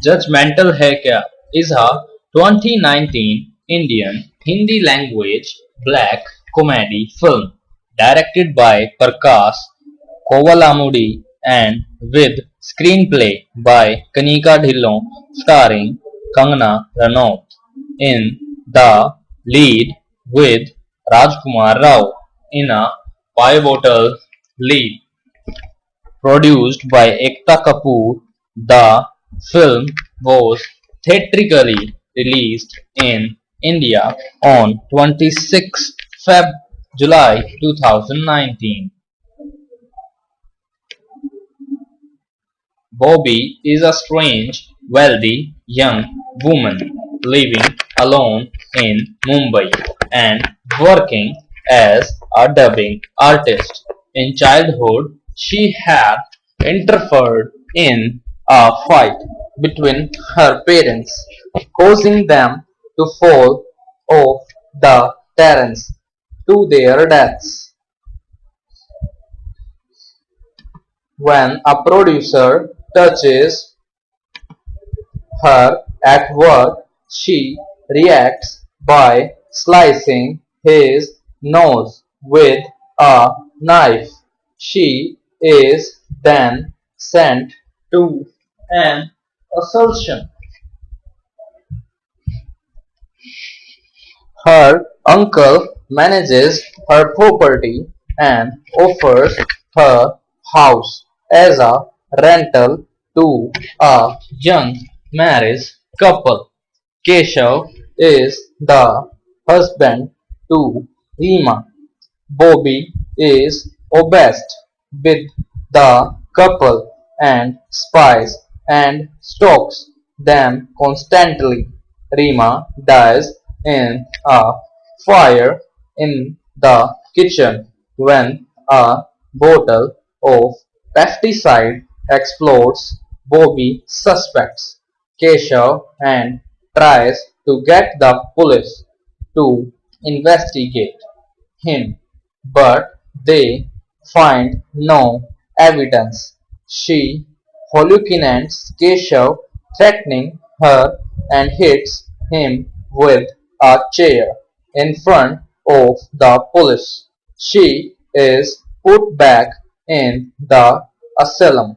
Judgemental Hai Kya is a 2019 Indian Hindi language black comedy film directed by Prakash Kovalamudi and with screenplay by Kanika Dhillon starring Kangana Ranaut in the lead with Rajkumar Rao in a pivotal lead. Produced by Ekta Kapoor, the film was theatrically released in India on 26 July 2019. Bobby is a strange, wealthy young woman living alone in Mumbai and working as a dubbing artist. In childhood, she had interfered in a fight between her parents, causing them to fall off the terrace to their deaths. When a producer touches her at work, she reacts by slicing his nose with a knife. She is then sent to an asylum. Her uncle manages her property and offers her house as a rental to a young married couple. Keshav is the husband to Reema. Bobby is obsessed with the couple and spies and stalks them constantly. Reema dies in a fire in the kitchen when a bottle of pesticide explodes. Bobby suspects Keshav and tries to get the police to investigate him, but they find no evidence. She hallucinates Keshav threatening her and hits him with a chair in front of the police. She is put back in the asylum.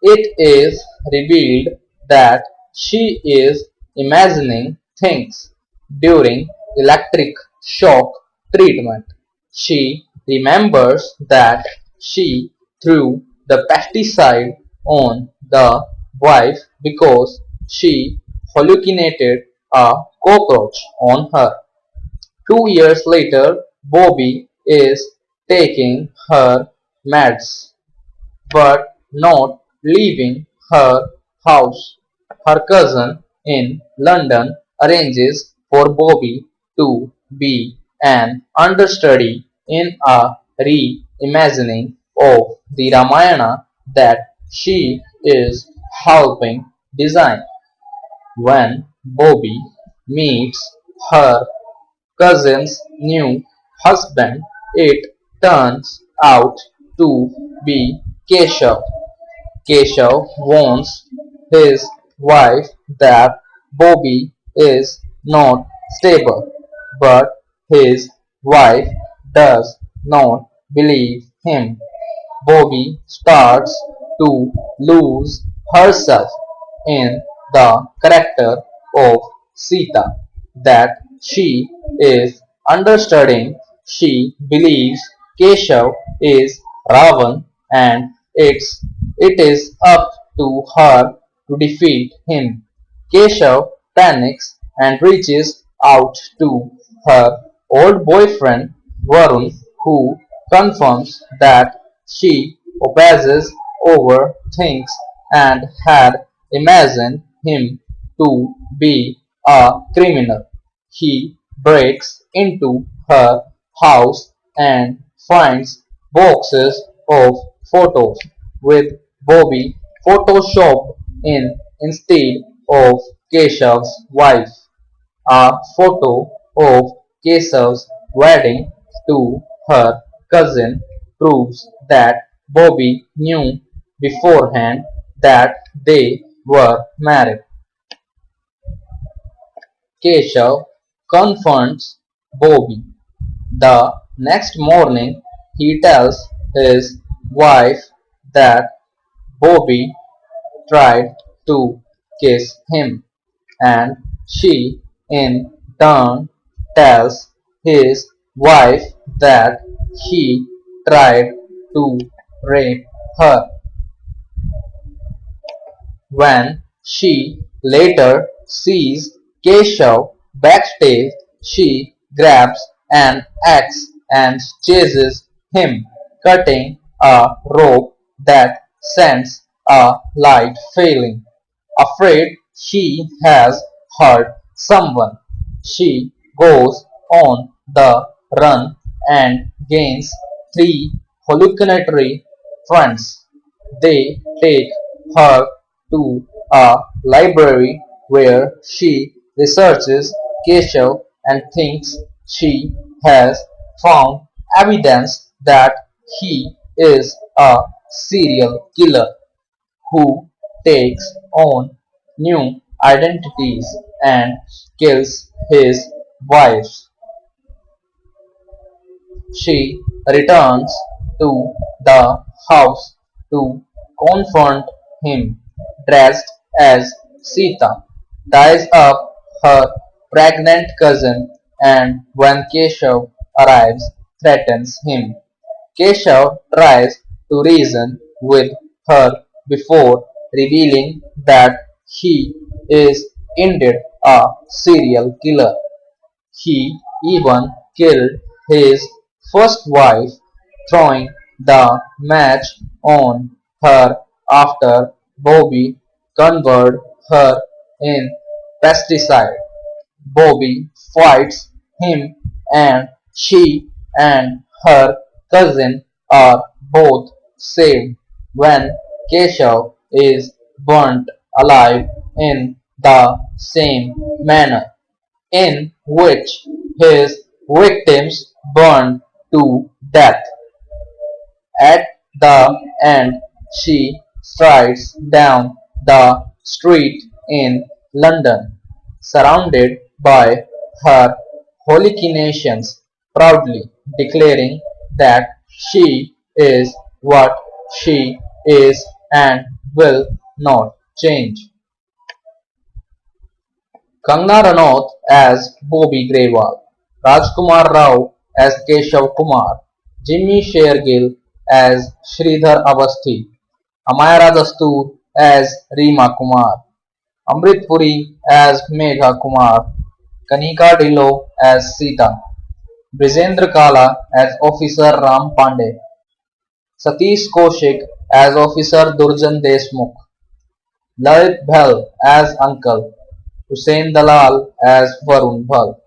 It is revealed that she is imagining things during electric shock treatment. She remembers that she threw the pesticide on the wife because she hallucinated a cockroach on her. 2 years later, Bobby is taking her meds but not leaving her house. Her cousin in London arranges for Bobby to be an understudy in a reimagining of the Ramayana that she is helping design. When Bobby meets her cousin's new husband, it turns out to be Keshav. Keshav warns his wife that Bobby is not stable, but his wife does not believe him. Bobby starts to lose herself in the character of Sita that she is understudying. She believes Keshav is Ravan and it is up to her to defeat him. Keshav panics and reaches out to her old boyfriend Varun, who confirms that she obsesses over things and had imagined him to be a criminal. He breaks into her house and finds boxes of photos with Bobby photoshopped in instead of Keshav's wife. A photo of Keshav's wedding to her cousin proves that Bobby knew beforehand that they were married. Keshav confronts Bobby. The next morning, he tells his wife that Bobby tried to kiss him, and she in turn tells his wife that he tried to rape her. When she later sees Keshav backstage, she grabs an axe and chases him, cutting a rope that sends a light failing. Afraid she has hurt someone, she goes on the run and gains three hallucinatory friends. They take her to a library where she researches Keshav and thinks she has found evidence that he is a serial killer who takes on new identities and kills his wives. She returns to the house to confront him, dressed as Sita, ties up her pregnant cousin, and when Keshav arrives, threatens him. Keshav tries to reason with her before revealing that he is indeed a serial killer. He even killed his first wife, throwing the match on her after Bobby converted her in pesticide. Bobby fights him and she and her cousin are both saved when Keshav is burnt alive in the same manner in which his victims burned to death. At the end, she strides down the street in London, surrounded by her hallucinations, proudly declaring that she is what she is and will not change. Kangana Ranaut as Bobby Grewal, Rajkumar Rao as Keshav Kumar, Jimmy Shergill as Sridhar Avasthi, Amaya Dastur as Reema Kumar, Amrit Puri as Megha Kumar, Kanika Dhillon as Sita, Brijendra Kala as Officer Ram Pandey, Satish Kaushik as Officer Durjan Deshmukh, Lalit Bhel as Uncle, Hussein Dalal as Varun Bhal.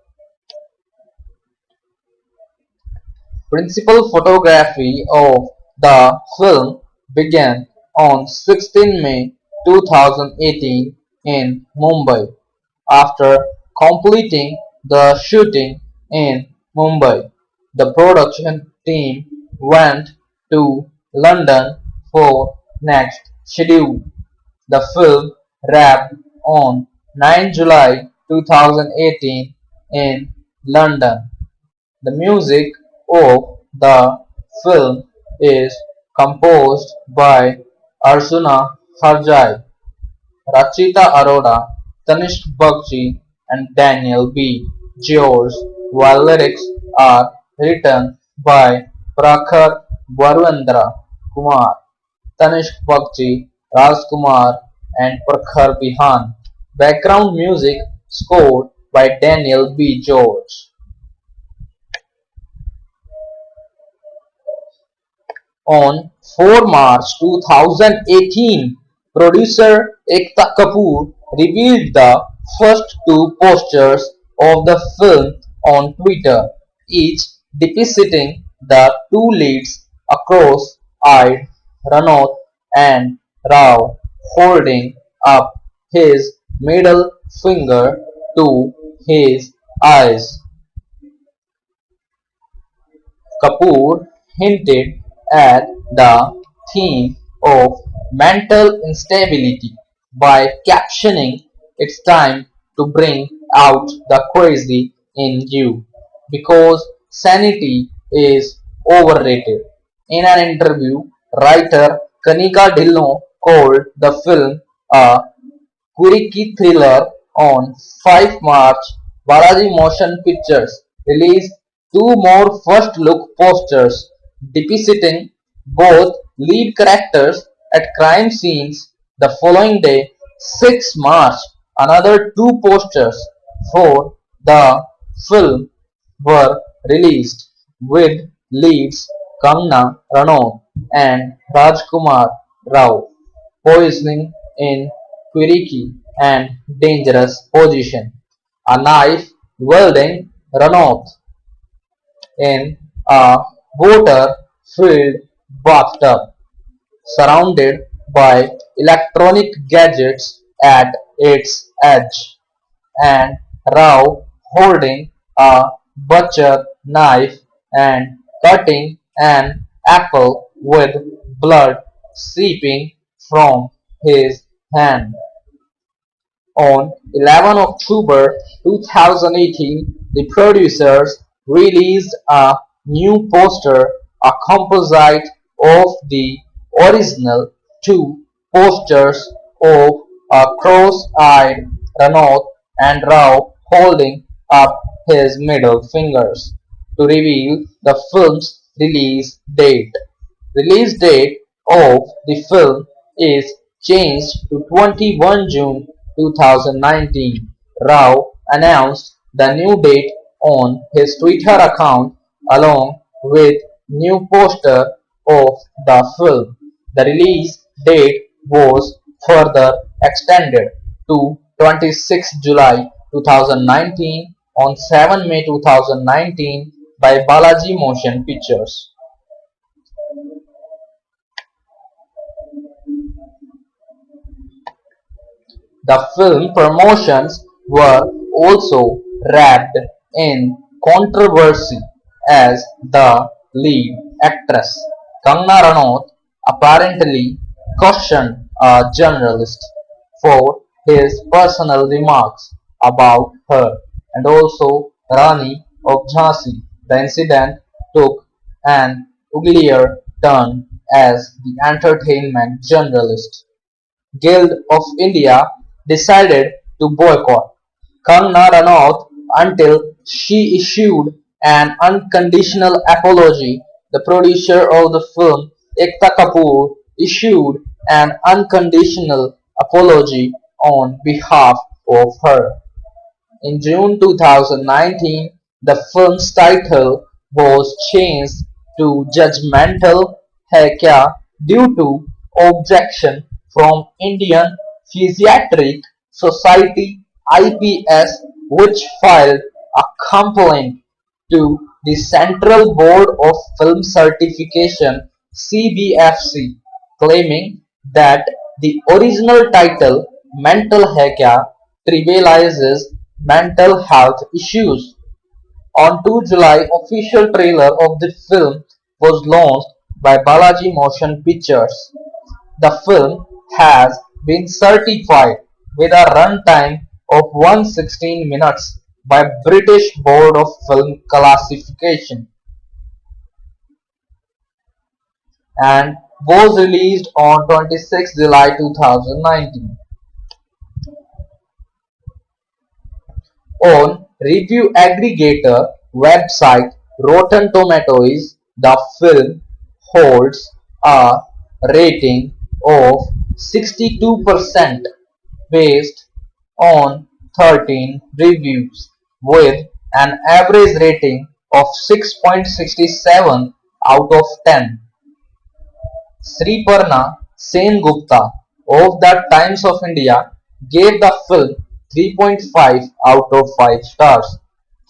Principal photography of the film began on 16 May 2018 in Mumbai. After completing the shooting in Mumbai, the production team went to London for next schedule. The film wrapped on 9 July 2018 in London. The music of the film is composed by Arjuna Harjai, Rachita Arora, Tanishq Bagchi, and Daniel B. George, while lyrics are written by Prakhar Barwendra Kumar, Tanishq Bagchi, Rajkumar, and Prakhar Bihan. Background music scored by Daniel B. George. On 4 March 2018, producer Ekta Kapoor revealed the first two posters of the film on Twitter, each depicting the two leads cross-eyed Ranaut and Rao holding up his middle finger to his eyes. Kapoor hinted at the theme of mental instability by captioning, "It's time to bring out the crazy in you because sanity is overrated." In an interview, writer Kanika Dhillon called the film a quirky thriller. On 5 March, Balaji Motion Pictures released two more first-look posters depicting both lead characters at crime scenes. The following day, 6 March, another two posters for the film were released, with leads Kangana Ranaut and Rajkumar Rao posing in quirky and dangerous position. A knife wielding Ranaut in a water-filled bathtub, surrounded by electronic gadgets at its edge, and Rao holding a butcher knife and cutting an apple with blood seeping from his hand. On 11 October 2018, the producers released a new poster, a composite of the original two posters of a cross-eyed Renault and Rao holding up his middle fingers, to reveal the film's release date. Release date of the film is changed to 21 June 2019. Rao announced the new date on his Twitter account along with new poster of the film. The release date was further extended to 26 July 2019 on 7 May 2019 by Balaji Motion Pictures. The film promotions were also wrapped in controversy as the lead actress, Kangana Ranaut, apparently cautioned a journalist for his personal remarks about her, and also Rani of Jhansi. The incident took an uglier turn as the entertainment journalist Guild of India decided to boycott Kangana Ranaut until she issued an unconditional apology. The producer of the film, Ekta Kapoor, issued an unconditional apology on behalf of her. In June 2019, the film's title was changed to Judgemental Hai Kya due to objection from Indian Physiatric Society (IPS), which filed a complaint to the Central Board of Film Certification (CBFC), claiming that the original title Mental Hai Kya trivializes mental health issues. On 2 July, official trailer of the film was launched by Balaji Motion Pictures. The film has been certified with a runtime of 116 minutes by British Board of Film Classification and was released on 26 July 2019. On review aggregator website Rotten Tomatoes, the film holds a rating of 62% based on 13 reviews, with an average rating of 6.67 out of 10. Sriparna Sengupta of the Times of India gave the film 3.5 out of 5 stars,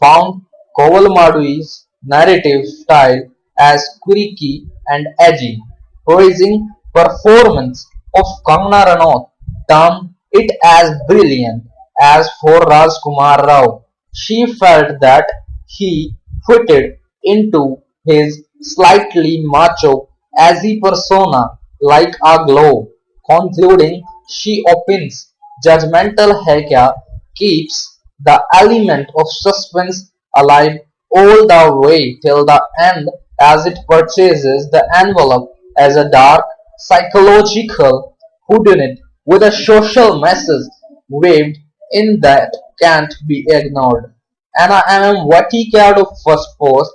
found Kovalmadui's narrative style as quirky and edgy, praising performance of Kangana Ranaut, termed it as brilliant. As for Rajkumar Rao, she felt that he fitted into his slightly macho, azzy persona like a glove, concluding she opens Judgemental Hair keeps the element of suspense alive all the way till the end as it purchases the envelope as a dark psychological whodunit with a social message waved in that can't be ignored. Anna M. Vaticado First Post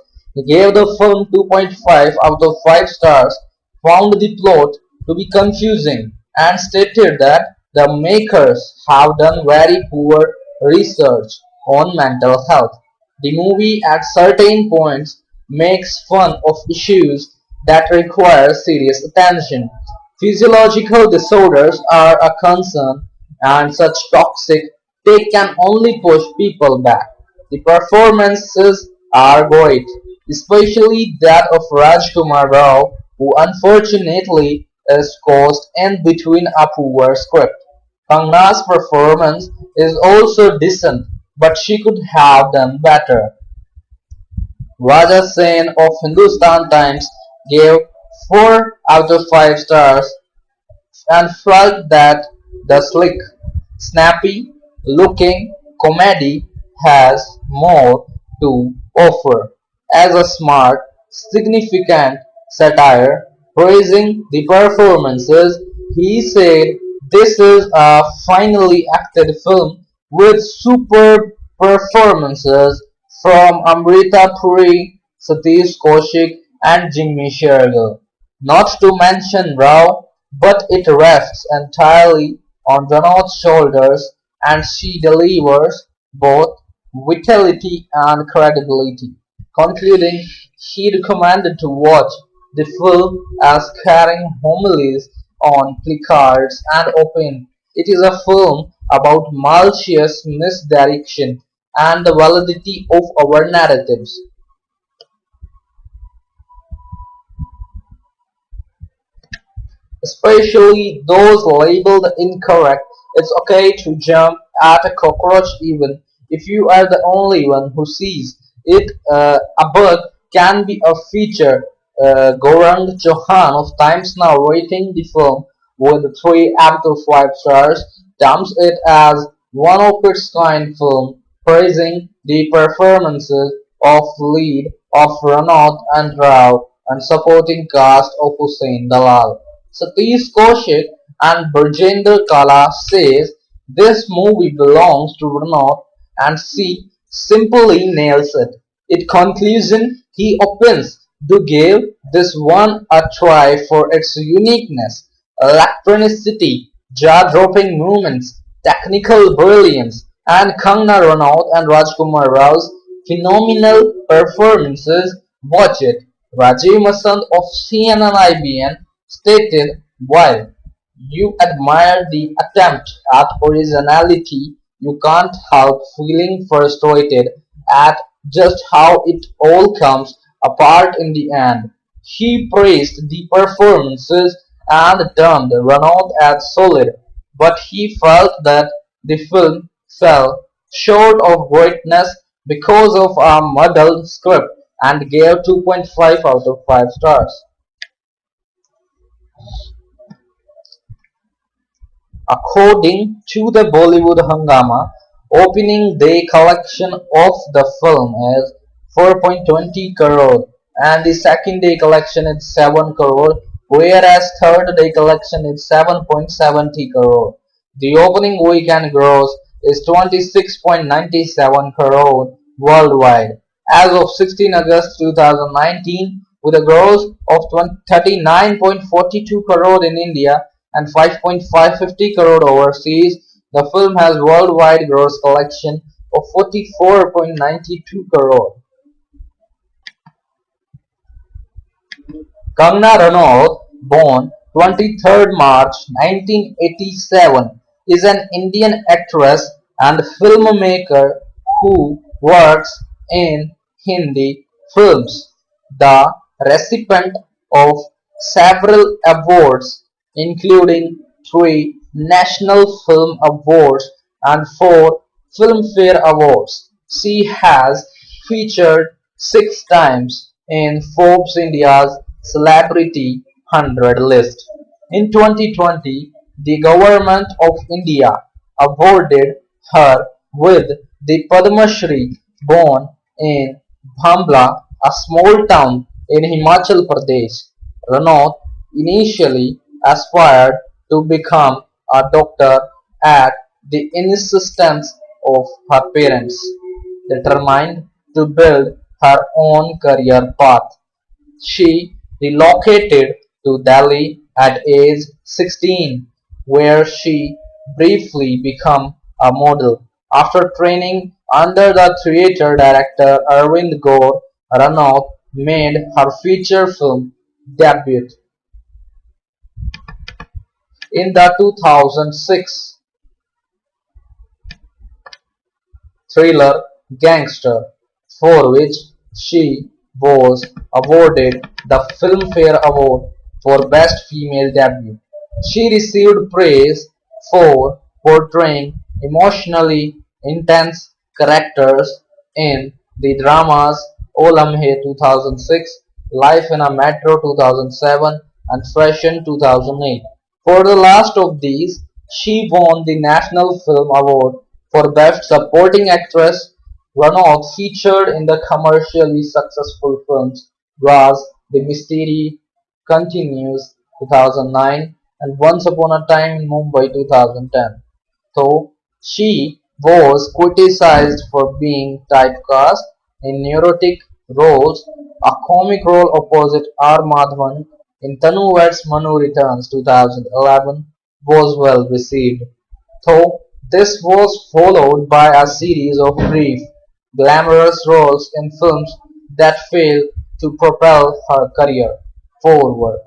gave the film 2.5 out of 5 stars, found the plot to be confusing, and stated that the makers have done very poor research on mental health. The movie at certain points makes fun of issues that require serious attention. Physiological disorders are a concern, and such toxic take can only push people back. The performances are great, especially that of Rajkumar Rao, who unfortunately is caught in between a poor script. Kangana's performance is also decent, but she could have done better. Raja Sen of Hindustan Times gave 4 out of 5 stars and felt that the slick, snappy looking comedy has more to offer. As a smart, significant satire praising the performances, he said, "This is a finely acted film with superb performances from Amrita Puri, Satish Kaushik, and Jimmy Shergill. Not to mention Rao, but it rests entirely on Ranaut's shoulders, and she delivers both vitality and credibility." Concluding, he recommended to watch the film as carrying homilies on placards and open. It is a film about malicious misdirection and the validity of our narratives. Especially those labeled incorrect. It's okay to jump at a cockroach even if you are the only one who sees it. A bug can be a feature. Gaurang Chauhan of Times Now rating the film with 3 out of 5 stars terms it as one of its kind film, praising the performances of lead of Ranaut and Rao and supporting cast of Hussein Dalal. Satish Kaushik and Burjender Kala says this movie belongs to Ranaut and she simply nails it. In conclusion, he opens to give this one a try for its uniqueness, electronicity, jaw-dropping movements, technical brilliance, and Kangana Ranaut and Rajkumar Rao's phenomenal performances. Watch it. Rajiv Masand of CNN-IBN stated, "While you admire the attempt at originality, you can't help feeling frustrated at just how it all comes apart in the end." He praised the performances and termed Renault as solid, but he felt that the film fell short of greatness because of a muddled script and gave 2.5 out of 5 stars. According to the Bollywood Hungama, opening day collection of the film is 4.20 crore and the second day collection is 7 crore, whereas third day collection is 7.70 crore. The opening weekend gross is 26.97 crore worldwide as of 16 August 2019, with a gross of 39.42 crore in India and 5.550 crore overseas. The film has worldwide gross collection of 44.92 crore. Kangana Ranaut, born 23rd March 1987, is an Indian actress and filmmaker who works in Hindi films. The recipient of several awards, including 3 National Film Awards and 4 Filmfare Awards. She has featured 6 times in Forbes India's Celebrity 100 list. In 2020, the government of India awarded her with the Padma Shri. Born in Bhambla, a small town in Himachal Pradesh, Ranaut initially aspired to become a doctor at the insistence of her parents, determined to build her own career path. She relocated to Delhi at age 16, where she briefly became a model. After training under the theatre director Arvind Gaur, Ranaut made her feature film debut in the 2006 thriller "Gangster", for which she was awarded the Filmfare Award for Best Female Debut. She received praise for portraying emotionally intense characters in the dramas "O Lamhe" 2006, "Life in a Metro" 2007, and "Fashion" 2008. For the last of these, she won the National Film Award for Best Supporting Actress. Ranaut featured in the commercially successful films "Raz, The Mystery Continues" 2009 and "Once Upon a Time in Mumbai" 2010. Though she was criticized for being typecast in neurotic roles, a comic role opposite R. Madhavan in Tanu Vets Manu Returns 2011 was well received, though this was followed by a series of brief, glamorous roles in films that failed to propel her career forward.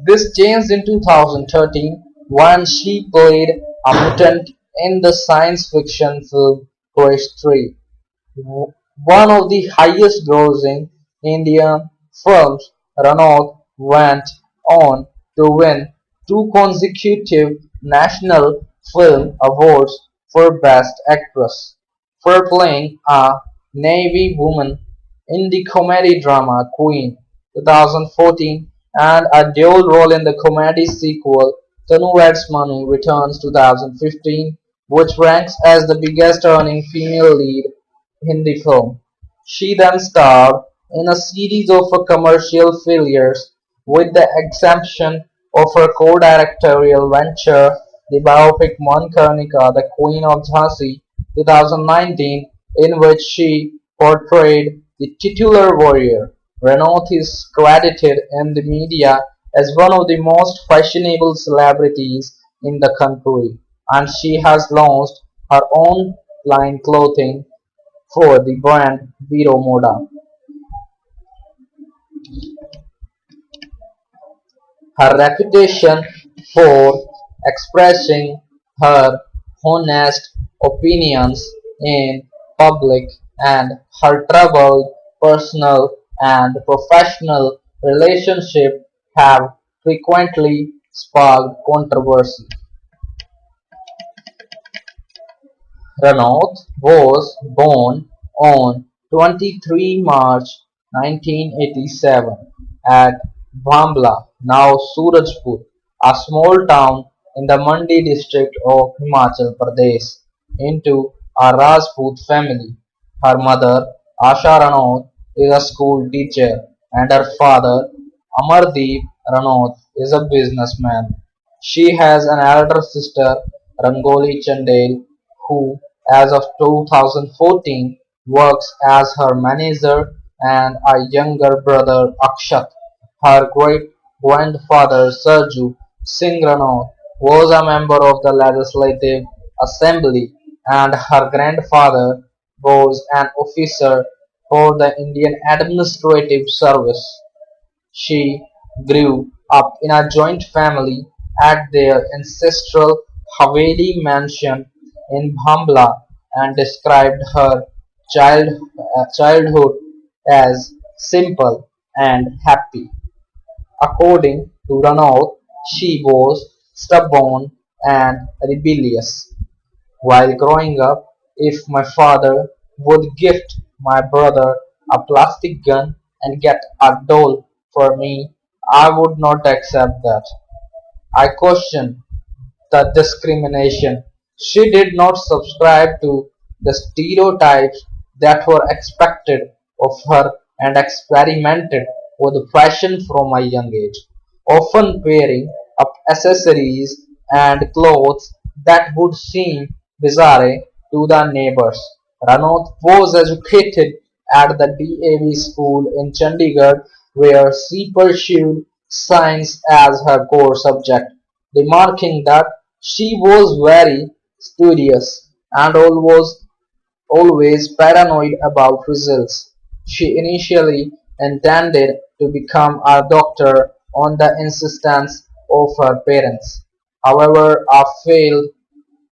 This changed in 2013 when she played a mutant in the science fiction film Quest 3, one of the highest grossing Indian films. Ranaut went on to win two consecutive National Film Awards for Best Actress for playing a Navy woman in the comedy drama Queen 2014 and a dual role in the comedy sequel Tanu Vets Manu Returns 2015, which ranks as the biggest earning female lead Hindi film. She then starred in a series of commercial failures, with the exception of her co-directorial venture, the biopic Mankarnika, The Queen of Jhansi 2019, in which she portrayed the titular warrior. Ranaut is credited in the media as one of the most fashionable celebrities in the country, and she has launched her own line clothing for the brand Viro Moda. Her reputation for expressing her honest opinions in public and her troubled personal and professional relationships have frequently sparked controversy. Ranaut was born on 23 March 1987 at Bhambla, now Surajpur, a small town in the Mandi district of Himachal Pradesh, into a Rajput family. Her mother, Asha Ranaut, is a school teacher, and her father, Amardeep Ranaut, is a businessman. She has an elder sister, Rangoli Chandel, who, as of 2014, works as her manager, and a younger brother, Akshat. Her great-grandfather, Sarju Singh Ranaut, was a member of the Legislative Assembly, and her grandfather was an officer for the Indian Administrative Service. She grew up in a joint family at their ancestral Haveli mansion in Bhambla and described her childhood as simple and happy. According to Ranaut, she was stubborn and rebellious. While growing up, if my father would gift my brother a plastic gun and get a doll for me, I would not accept that. I questioned the discrimination. She did not subscribe to the stereotypes that were expected of her and experimented with fashion from a young age, often wearing up accessories and clothes that would seem bizarre to the neighbors. Ranaut was educated at the DAV school in Chandigarh where she pursued science as her core subject, remarking that she was very studious and always paranoid about results. She initially intended to become a doctor on the insistence of her parents. However, a failed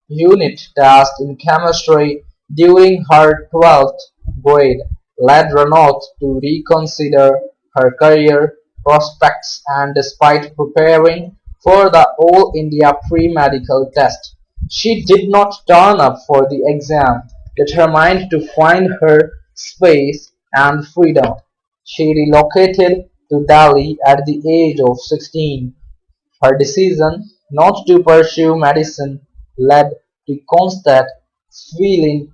unit test in chemistry during her 12th grade led Renault to reconsider her career prospects, and despite preparing for the All India pre-medical test, she did not turn up for the exam, determined to find her space and freedom. She relocated to Delhi at the age of 16. Her decision not to pursue medicine led to constant feeling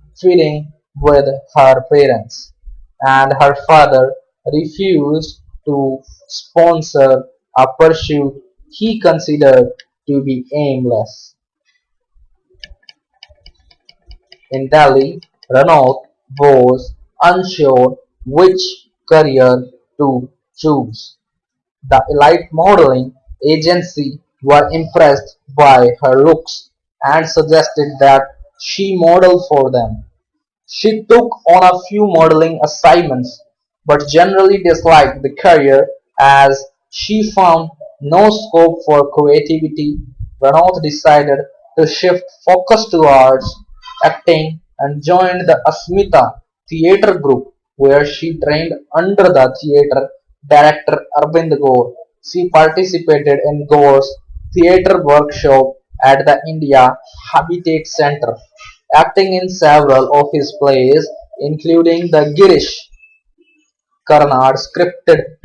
with her parents, and her father refused to sponsor a pursuit he considered to be aimless. In Delhi, Renault was unsure which career to choose. The elite modeling agency were impressed by her looks and suggested that she model for them. She took on a few modeling assignments, but generally disliked the career as she found no scope for creativity. Renault decided to shift focus towards acting and joined the Asmita theatre group, where she trained under the theatre director Arvind Gore. She participated in Gore's theatre workshop at the India Habitat Centre, acting in several of his plays, including the Girish Karnad scripted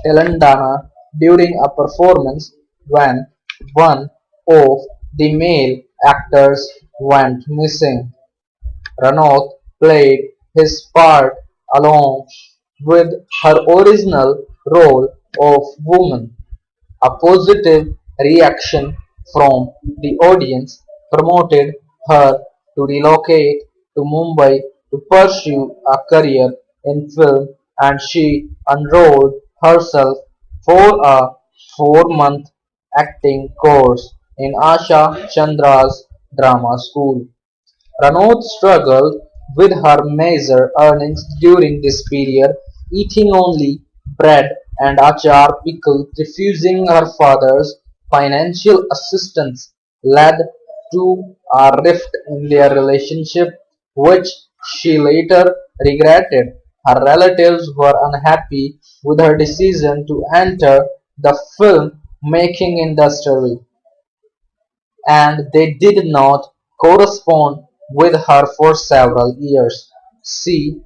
Telangana. During a performance when one of the male actors went missing. Ranaut played his part along with her original role of woman. A positive reaction from the audience prompted her to relocate to Mumbai to pursue a career in film, and she enrolled herself for a 4-month acting course in Asha Chandra's drama school. Ranaut struggled with her meager earnings during this period, eating only bread and achar pickle. Refusing her father's financial assistance led to a rift in their relationship, which she later regretted. Her relatives were unhappy with her decision to enter the film making industry, and they did not correspond with her for several years. She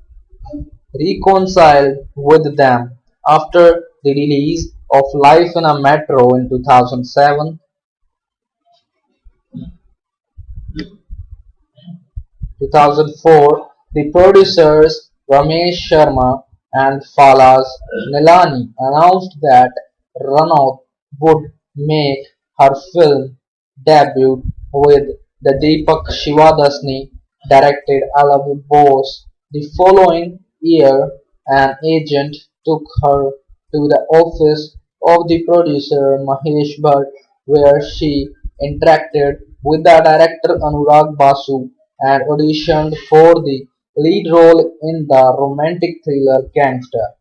reconciled with them after the release of Life in a Metro in 2004, the producers Ramesh Sharma and Falas Nilani announced that Ranaut would make her film debut with the Deepak Shivadasani directed I Love You Boss. The following year, an agent took her to the office of the producer Mahesh Bhatt, where she interacted with the director Anurag Basu and auditioned for the lead role in the romantic thriller Gangster.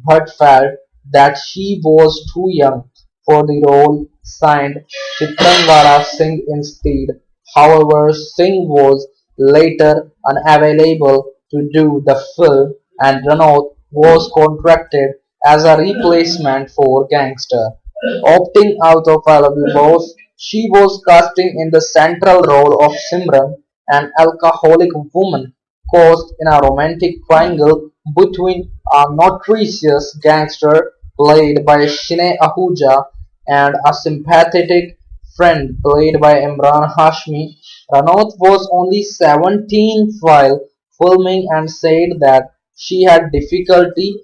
Bhatt felt that she was too young for the role, signed Chitranwala Singh instead. However, Singh was later unavailable to do the film, and Ranaut was contracted as a replacement for Gangster. Opting out of I Love You Boss, she was casting in the central role of Simran, an alcoholic woman caught in a romantic triangle between a notorious gangster played by Shine Ahuja and a sympathetic friend played by Imran Hashmi. Ranaut was only 17 while filming and said that she had difficulty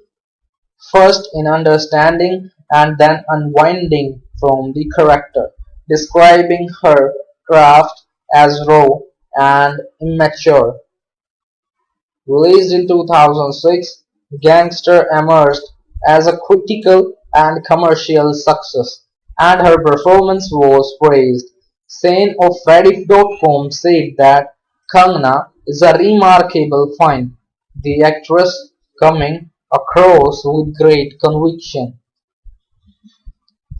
first in understanding and then unwinding from the character, describing her craft as raw and immature. Released in 2006, "Gangster" emerged as a critical and commercial success, and her performance was praised. Sen of Rediff.com said that Kangana is a remarkable find, the actress coming across with great conviction.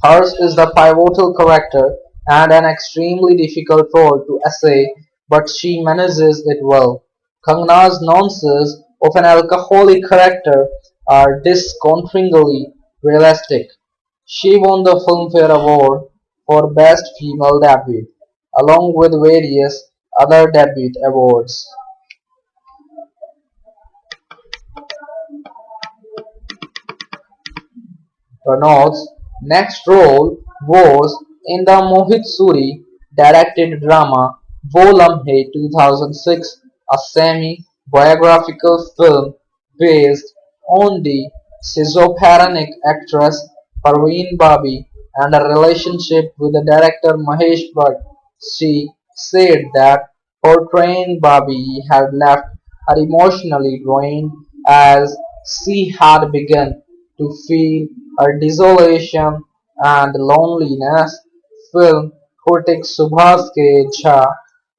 Hers is the pivotal character and an extremely difficult role to essay, but she manages it well. Kangana's nuances of an alcoholic character are disconcertingly realistic. She won the Filmfare Award for Best Female Debut, along with various other debut awards. Ranaut's next role was in the Mohit Suri directed drama Wo Lamhe 2006, a semi-biographical film based on the schizophrenic actress Parveen Babi and a relationship with the director Mahesh Bhatt. She said that portraying Babi had left her emotionally drained as she had begun to feel her desolation and loneliness. Film critic Subhas K. Jha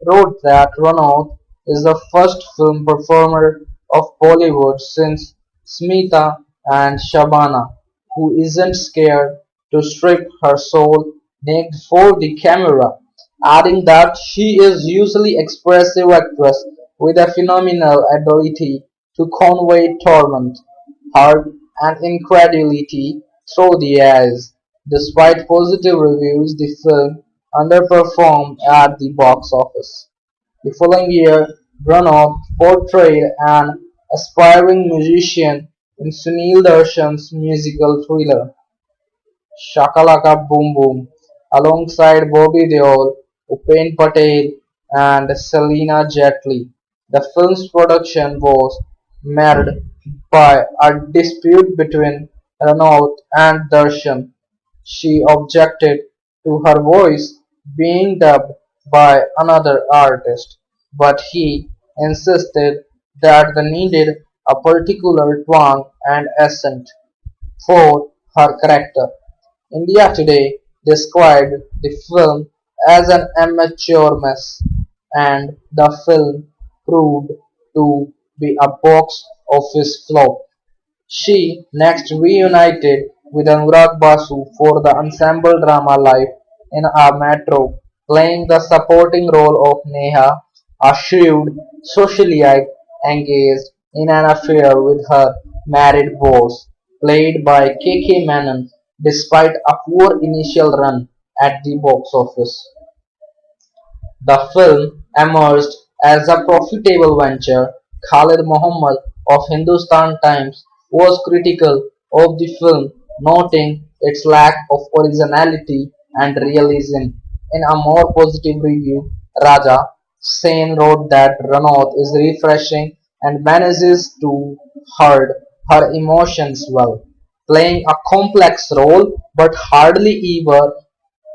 wrote that Ranaut is the first film performer of Bollywood since Smita and Shabana who isn't scared to strip her soul naked for the camera, adding that she is usually expressive actress with a phenomenal ability to convey torment, hurt, and incredulity through the eyes. Despite positive reviews, the film underperformed at the box office. The following year, Ranaut portrayed an aspiring musician in Sunil Darshan's musical thriller "Shakalaka Boom Boom" alongside Bobby Deol, Upen Patel and Selena Jaitley. The film's production was marred by a dispute between Ranaut and Darshan. She objected to her voice being dubbed by another artist, but he insisted that they needed a particular twang and accent for her character. India Today described the film as an amateur mess, and the film proved to be a box office flop. She next reunited with Anurag Basu for the ensemble drama Life in a Metro, playing the supporting role of Neha, a shrewd socialite engaged in an affair with her married boss, played by K.K. Menon, despite a poor initial run at the box office. The film emerged as a profitable venture. Khalid Muhammad of Hindustan Times was critical of the film, noting its lack of originality and realism. In a more positive review, Raja Sen wrote that Ranaut is refreshing and manages to herd her emotions well, playing a complex role but hardly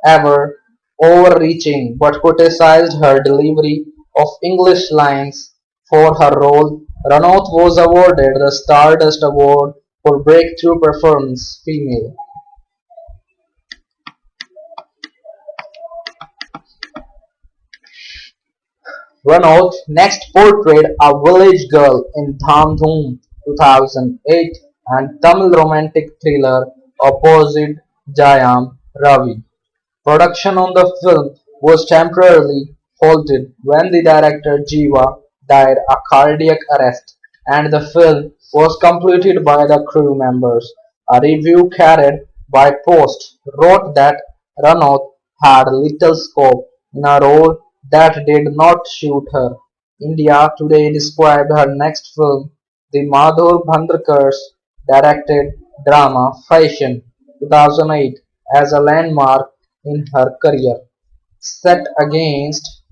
ever overreaching, but criticized her delivery of English lines. For her role, Ranaut was awarded the Stardust Award for Breakthrough Performance Female. Ranaut next portrayed a village girl in Dham Dhoom 2008 and Tamil romantic thriller Opposite Jayam Ravi. Production on the film was temporarily halted when the director Jiva died a cardiac arrest, and the film was completed by the crew members. A review carried by Post wrote that Ranaut had little scope in a role that did not suit her. India Today described her next film, the Madhur Bhandarkar's directed drama Fashion 2008, as a landmark in her career. Set against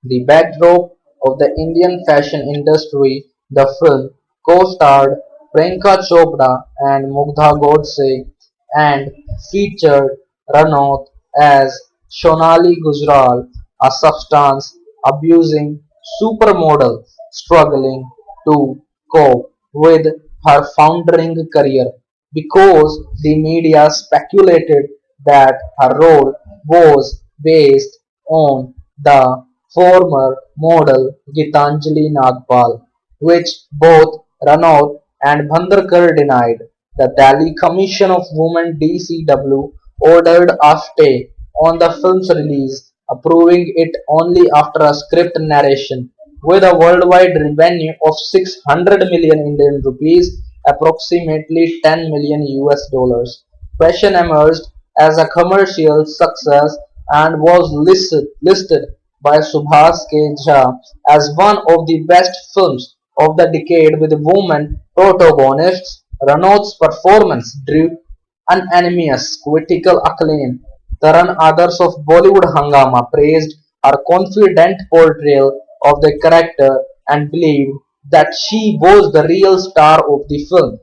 the backdrop of the Indian fashion industry, the film co-starred Priyanka Chopra and Mugdha Godse and featured Ranaut as Shonali Gujral, a substance-abusing supermodel struggling to cope with her foundering career because the media speculated that her role was based on the former model Gitanjali Nagpal, which both Ranaut and Bhandarkar denied. The Delhi Commission of Women DCW ordered a stay on the film's release, approving it only after a script narration. With a worldwide revenue of 600 million Indian rupees, approximately 10 million US dollars, Passion emerged as a commercial success and was listed by Subhas K. Jha as one of the best films of the decade with women protagonists. Ranaut's performance drew unanimous critical acclaim. Taran Adarsh of Bollywood Hangama praised her confident portrayal of the character and believed that she was the real star of the film,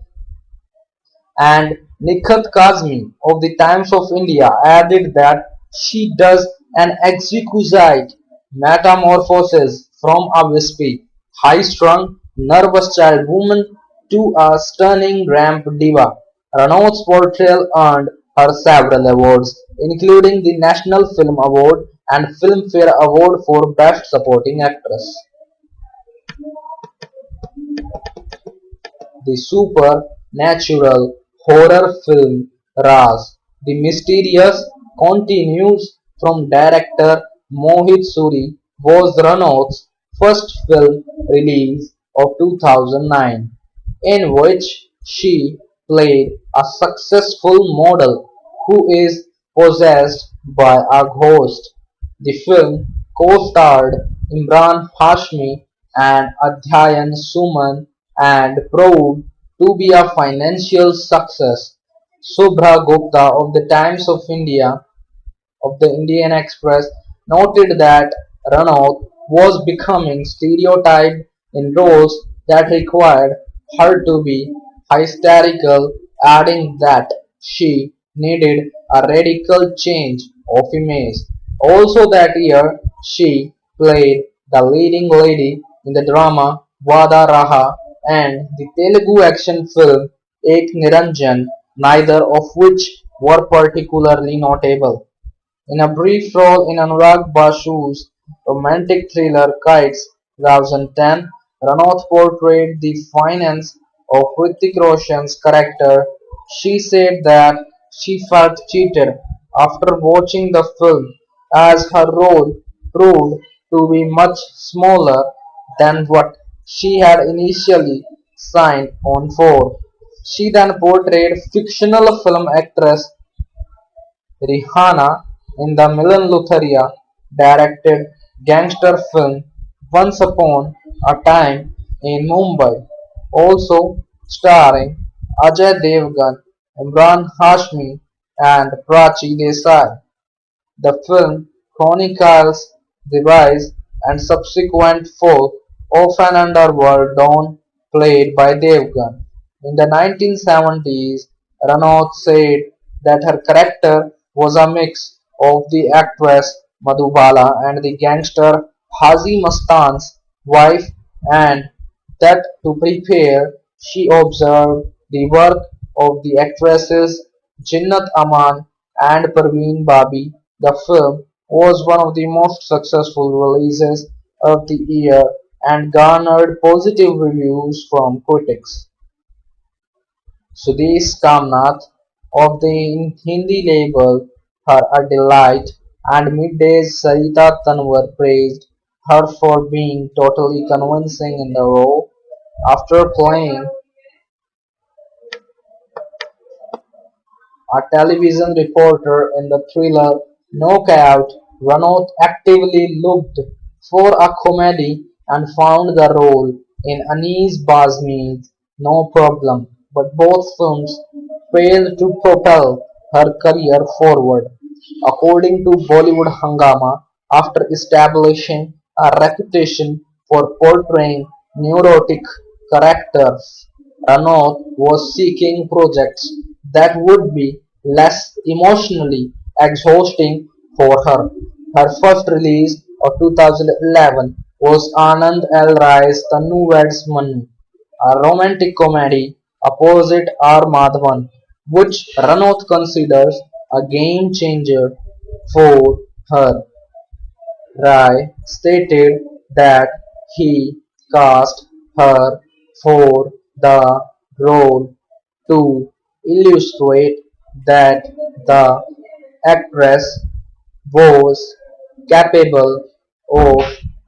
and Nikhat Kazmi of the Times of India added that she does an exquisite metamorphosis from a wispy, high-strung, nervous child woman to a stunning ramp diva. Ranaut's portrayal earned her several awards, including the National Film Award and Filmfare Award for Best Supporting Actress. The supernatural horror film Raz: The Mysterious continues from director Mohit Suri was Ranaut's first film release of 2009, in which she played a successful model who is possessed by a ghost. The film co-starred Imran Hashmi and Adhyayan Suman and proved to be a financial success. Subhra Gupta of the Times of the Indian Express noted that Ranaut was becoming stereotyped in roles that required her to be hysterical, adding that she needed a radical change of image. Also that year, she played the leading lady in the drama Vada Raha and the Telugu action film Ek Niranjan, neither of which were particularly notable. In a brief role in Anurag Basu's romantic thriller Kites (2010), Ranaut portrayed the finance of Hrithik Roshan's character. She said that she felt cheated after watching the film as her role proved to be much smaller than what she had initially signed on for. She then portrayed fictional film actress Rihanna in the Milan Lutheria directed gangster film Once Upon a Time in Mumbai, also starring Ajay Devgan, Imran Hashmi and Prachi Desai. The film chronicles the rise and subsequent fall of an underworld don played by Devgan. In the 1970s, Ranaut said that her character was a mix of the actress Madhubala and the gangster Hazi Mastan's wife, and that to prepare she observed the work of the actresses Jinnat Aman and Parveen Babi. The film was one of the most successful releases of the year and garnered positive reviews from critics. Sudesh Kamnath of the Hindi label her a delight, and Midday's Sarita Tanwar praised her for being totally convincing in the role. After playing a television reporter in the thriller Knockout, Ranaut actively looked for a comedy and found the role in Anees Bazmi's No Problem, but both films failed to propel her career forward. according to Bollywood Hangama, after establishing a reputation for portraying neurotic characters. Ranaut was seeking projects that would be less emotionally exhausting for her. Her first release of 2011 was Anand L. Rai's Tannu Weds Manu, a romantic comedy opposite R. Madhavan, which Ranaut considers a game changer for her. Rai stated that he cast her for the role to illustrate that the actress was capable of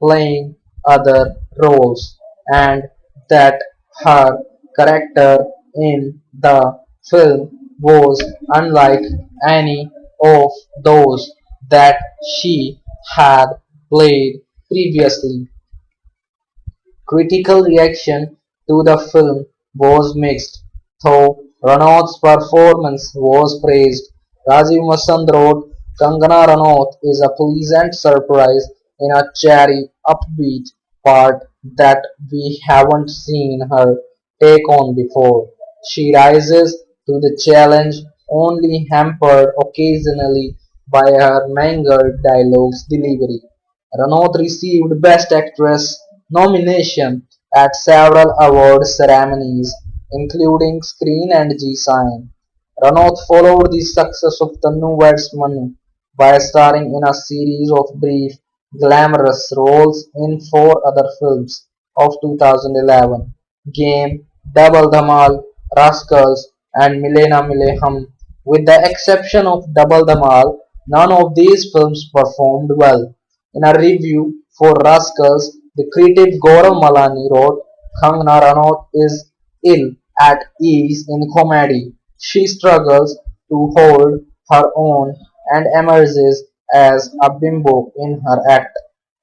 playing other roles and that her character in the film was unlike any of those that she had played previously. Critical reaction to the film was mixed, though Ranaut's performance was praised. Rajiv Masand wrote, Kangana Ranaut is a pleasant surprise in a cheery, upbeat part that we haven't seen her take on before. She rises to the challenge, only hampered occasionally by her mangled dialogues delivery. Ranaut received Best Actress nomination at several award ceremonies, including Screen and G-Sign. Ranaut followed the success of Tannu Weds Manu by starring in a series of brief, glamorous roles in four other films of 2011: Game, Double Dhamal, Rascals, and Mile Na Mile Hum. With the exception of Double Dhamal, none of these films performed well. In a review for Rascals, the critic Gaurav Malani wrote, Kangana Ranaut is ill at ease in comedy. She struggles to hold her own and emerges as a bimbo in her act.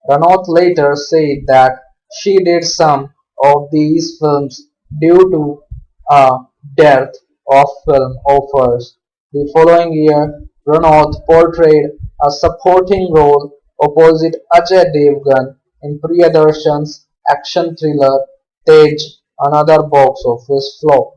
Ranaut later said that she did some of these films due to a dearth of film offers. The following year, Ranaut portrayed a supporting role opposite Ajay Devgan in Priyadarshan's action thriller Tej, another box office flop.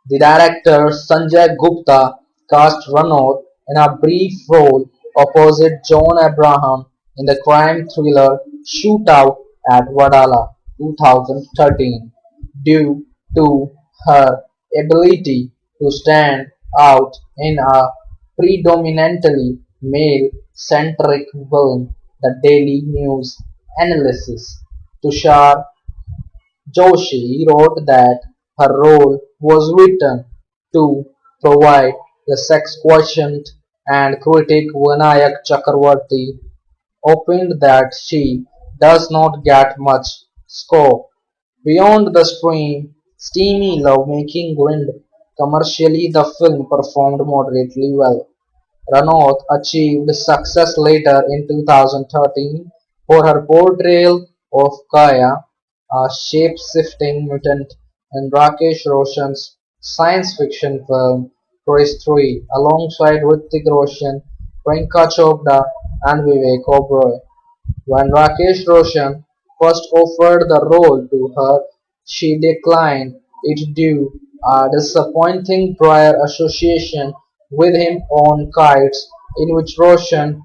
The director Sanjay Gupta cast Ranaut in a brief role opposite John Abraham in the crime thriller Shootout at Wadala (2013). Due to her ability to stand out in a predominantly male-centric film, the Daily News analyst Tushar Joshi wrote that her role was written to provide the sex quotient, and critic Vinayak Chakravarti opined that she does not get much scope beyond the steamy lovemaking grind. Commercially, the film performed moderately well. Ranaut achieved success later in 2013 for her portrayal of Kaya, a shape-shifting mutant in Rakesh Roshan's science fiction film Toy Story, alongside Hrithik Roshan, Priyanka Chopra, and Vivek Oberoi. When Rakesh Roshan first offered the role to her, she declined it due a disappointing prior association with him on Kites, in which Roshan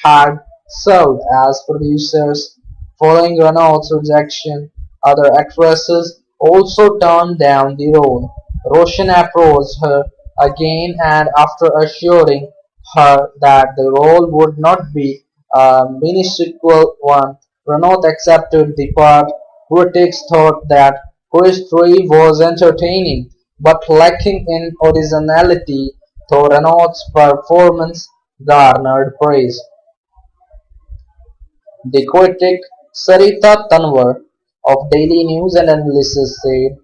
had served as producers. Following Renault's rejection, other actresses also turned down the role. Roshan approached her again and after assuring her that the role would not be a minuscule one, Renault accepted the part. Critics thought that Chris Tree was entertaining but lacking in originality, though Renault's performance garnered praise. The critic Sarita Tanwar of Daily News and Analysis said,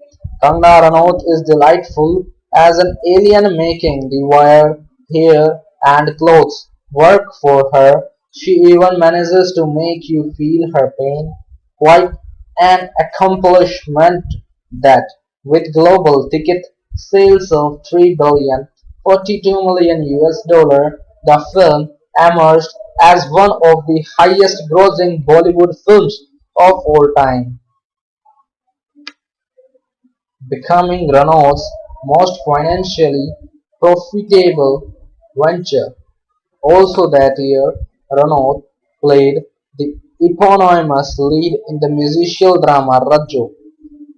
Kangana Ranaut is delightful as an alien making the wire, hair and clothes work for her. She even manages to make you feel her pain. Quite an accomplishment that, with global ticket sales of 3 billion 42 million US dollar, the film emerged as one of the highest grossing Bollywood films of all time, becoming Ranaut's most financially profitable venture. Also that year, Ranaut played the eponymous lead in the musical drama Rajjo.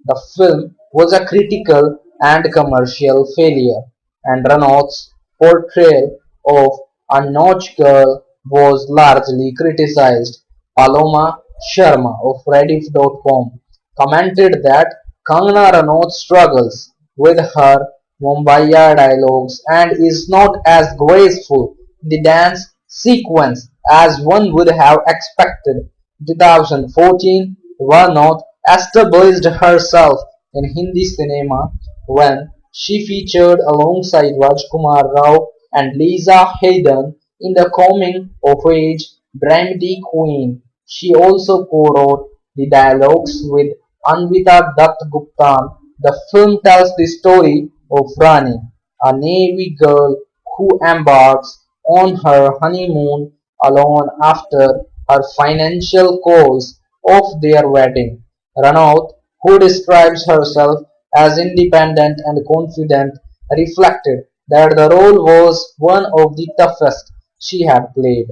The film was a critical and commercial failure, and Ranaut's portrayal of a Notch girl was largely criticized. Paloma Sharma of Rediff.com commented that Kangana Ranaut struggles with her Mumbaiya dialogues and is not as graceful in the dance sequence as one would have expected. In 2014, Ranaut established herself in Hindi cinema when she featured alongside Rajkumar Rao and Lisa Hayden in the coming-of-age dramedy Queen. She also co-wrote the dialogues with Anvita Dutt Gupta. The film tells the story of Rani, a Navy girl who embarks on her honeymoon alone after her financial goals of their wedding. Ranaut, who describes herself as independent and confident, reflected that the role was one of the toughest she had played.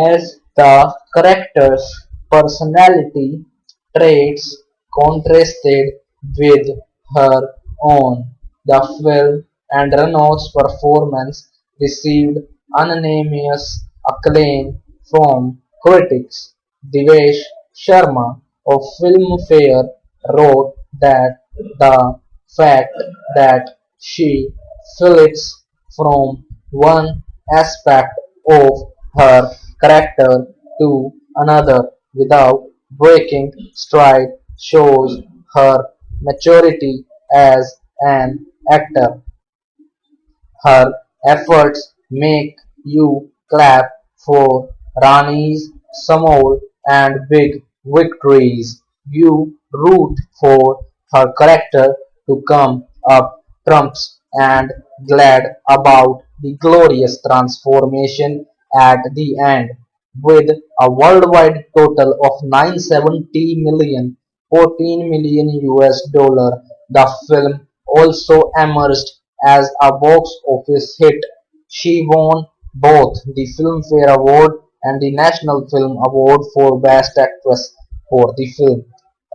As the character's personality traits contrasted with her own, the film and Renault's performance received unanimous acclaim from critics. Devesh Sharma of Filmfare wrote that the fact that she flits from one aspect of her character to another without breaking stride shows her maturity as an actor. Her efforts make you clap for Rani's small and big victories. You root for her character to come up trumps and glad about the glorious transformation at the end. With a worldwide total of 970 million, 14 million US dollar, the film also emerged as a box office hit. She won both the Filmfare Award and the National Film Award for Best Actress for the film.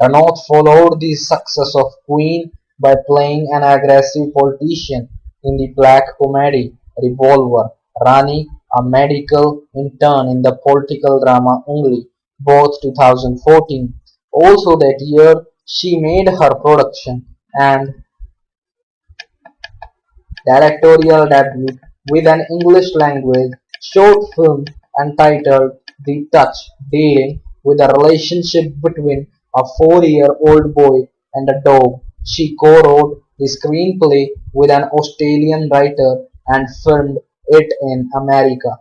Ranaut followed the success of Queen by playing an aggressive politician in the black comedy Revolver, Rani, a medical intern in the political drama Ungli, both 2014. Also that year, she made her production and directorial debut with an English-language short film entitled "The Touch", dealing with the relationship between a 4-year-old boy and a dog. She co-wrote the screenplay with an Australian writer and filmed it in America.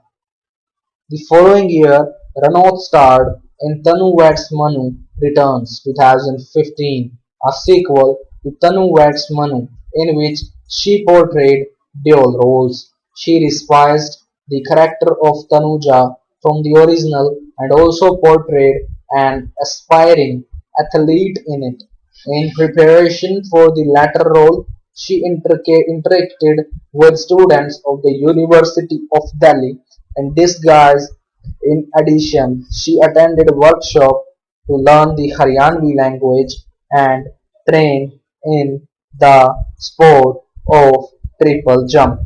The following year, Ranaut starred in "Tanu Weds Manu Returns" (2015), a sequel to "Tanu Weds Manu", in which she portrayed dual roles. She reprised the character of Tanuja from the original and also portrayed an aspiring athlete in it. In preparation for the latter role, she interacted with students of the University of Delhi in disguise. In addition, she attended workshops to learn the Haryanvi language and train in the sport of triple jump.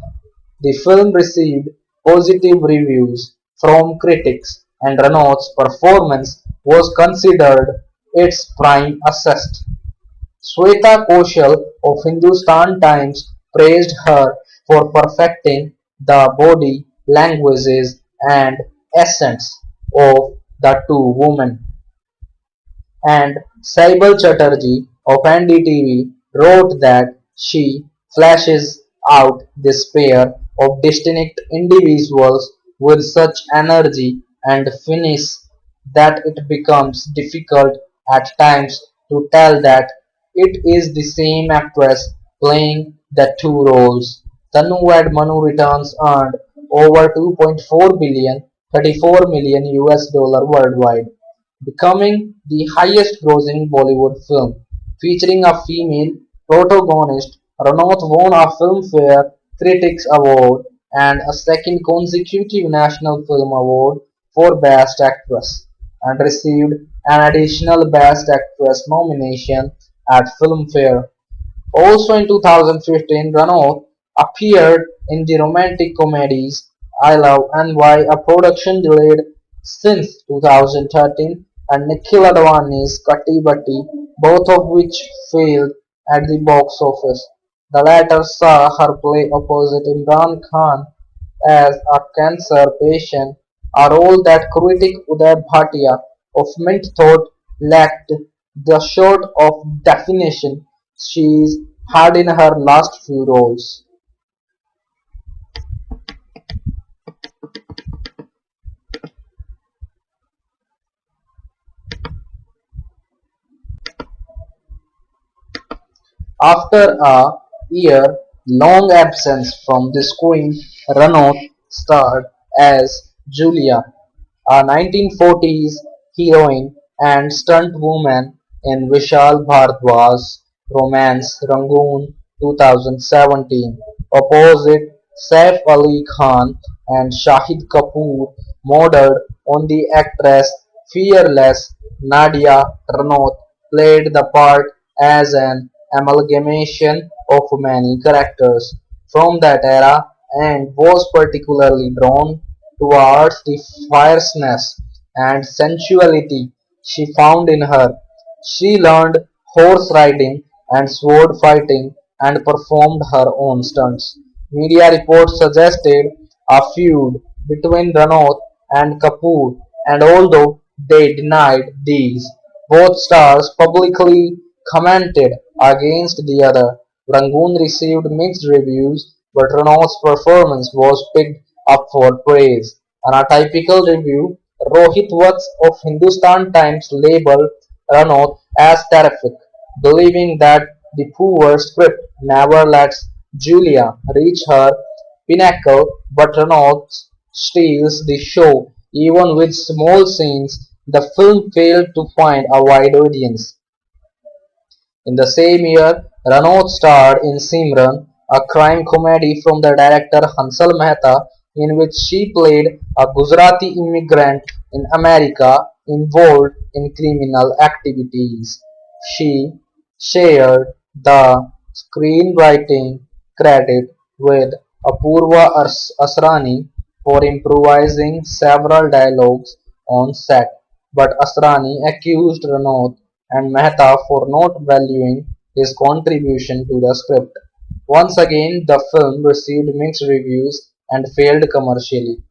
The film received positive reviews from critics, and Ranaut's performance was considered its prime asset. Sweta Koshal of Hindustan Times praised her for perfecting the body languages and accents of the two women. And Saibal Chatterjee of NDTV wrote that she flashes out this pair of distinct individuals with such energy and finish that it becomes difficult at times to tell that it is the same actress playing the two roles. Tanu and Manu returns earned over 2.4 billion, 34 million US dollar worldwide, becoming the highest grossing Bollywood film. Featuring a female protagonist, Ranaut won a Filmfare Critics Award and a second consecutive National Film Award for Best Actress, and received an additional Best Actress nomination at Filmfare. Also in 2015, Ranaut appeared in the romantic comedies I Love and Why, a production delayed since 2013, and Nikhil Advani's Katti Batti, both of which failed at the box office. The latter saw her play opposite Imran Khan as a cancer patient, a role that critic Uday Bhatia of Mint thought lacked the sort of definition she's had in her last few roles. After a year-long absence from the screen, Ranaut starred as Julia, a 1940s heroine and stuntwoman in Vishal Bhardwaj's romance Rangoon 2017, opposite Saif Ali Khan and Shahid Kapoor, modeled on the actress fearless Nadia Ranaut played the part as an amalgamation of many characters from that era and was particularly drawn towards the fierceness and sensuality she found in her. She learned horse riding and sword fighting and performed her own stunts. Media reports suggested a feud between Ranaut and Kapoor, and although they denied these, both stars publicly commented against the other. Rangoon received mixed reviews, but Ranaut's performance was picked up for praise. In a typical review, Rohit Vats of Hindustan Times labeled Ranaut as terrific, believing that the poor script never lets Julia reach her pinnacle, but Ranaut steals the show. Even with small scenes, the film failed to find a wide audience. In the same year, Ranaut starred in Simran, a crime comedy from the director Hansal Mehta, in which she played a Gujarati immigrant in America involved in criminal activities. She shared the screenwriting credit with Apurva Asrani for improvising several dialogues on set, but Asrani accused Ranaut and Mehta for not valuing his contribution to the script. Once again, the film received mixed reviews and failed commercially.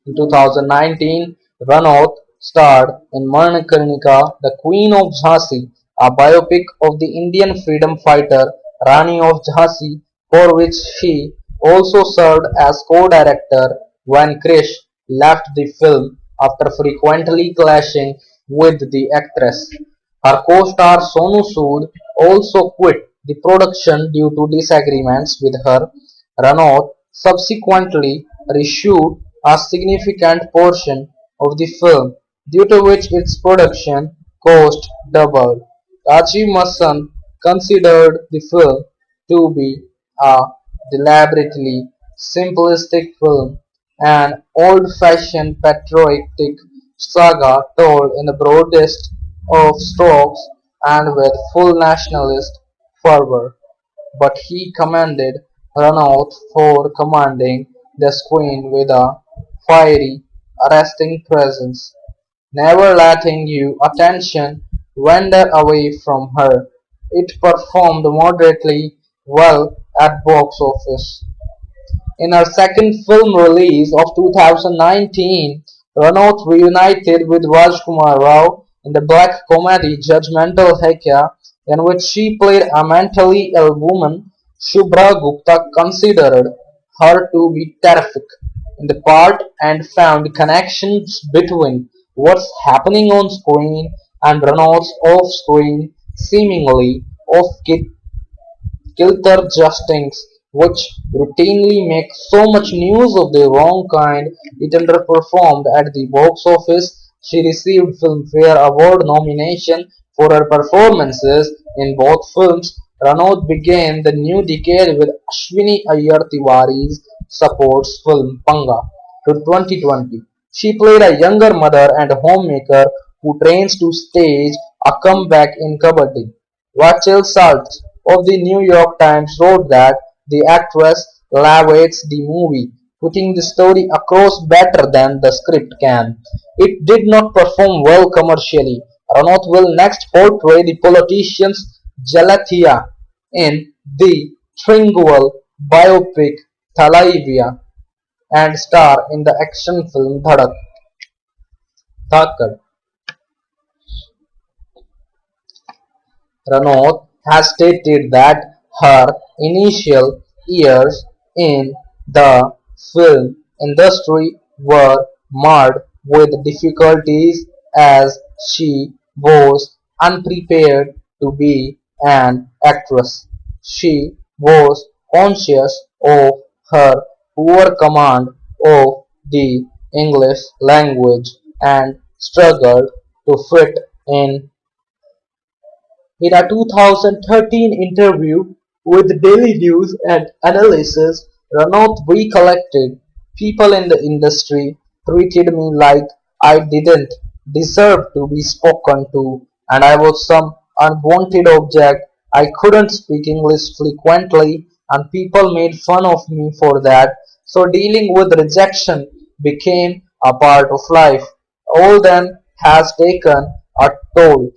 In 2019, Ranaut starred in Manikarnika, The Queen of Jhansi, a biopic of the Indian freedom fighter Rani of Jhansi, for which she also served as co-director when Krish left the film after frequently clashing with the actress. Her co-star Sonu Sood also quit the production due to disagreements with her. Ranaut subsequently reshoot a significant portion of the film, due to which its production cost doubled. Rajiv Masand considered the film to be a deliberately simplistic film, an old-fashioned patriotic saga told in the broadest of strokes and with full nationalist fervor, but he commended Ranaut for commanding the screen with a fiery, arresting presence, never letting your attention wander away from her. It performed moderately well at box office. In her second film release of 2019, Ranaut reunited with Rajkumar Rao in the black comedy Judgemental Hai Kya, in which she played a mentally ill woman. Shubhra Gupta considered her to be terrific in the part and found connections between what's happening on screen and Renault's off-screen, seemingly off-kilter justings, which routinely make so much news of the wrong kind. It underperformed at the box office. She received Filmfare Award nomination for her performances in both films. Ranaut began the new decade with Ashwini Iyer Tiwari's supports film Panga to 2020. She played a younger mother and homemaker who trains to stage a comeback in Kabaddi. Rachel Saltz of the New York Times wrote that the actress elevates the movie, putting the story across better than the script can. It did not perform well commercially. Ranaut will next portray the politician's Jalathia in the trilingual biopic Thalaiva and star in the action film Dhakad. Ranaut has stated that her initial years in the film industry were marred with difficulties as she was unprepared to be an actress. She was conscious of her poor command of the English language and struggled to fit in a 2013 interview with Daily News and Analysis, Ranaut recollected, "People in the industry treated me like I didn't deserve to be spoken to, and I was some unwanted object. I couldn't speak English frequently, and people made fun of me for that, so dealing with rejection became a part of life. All then has taken a toll.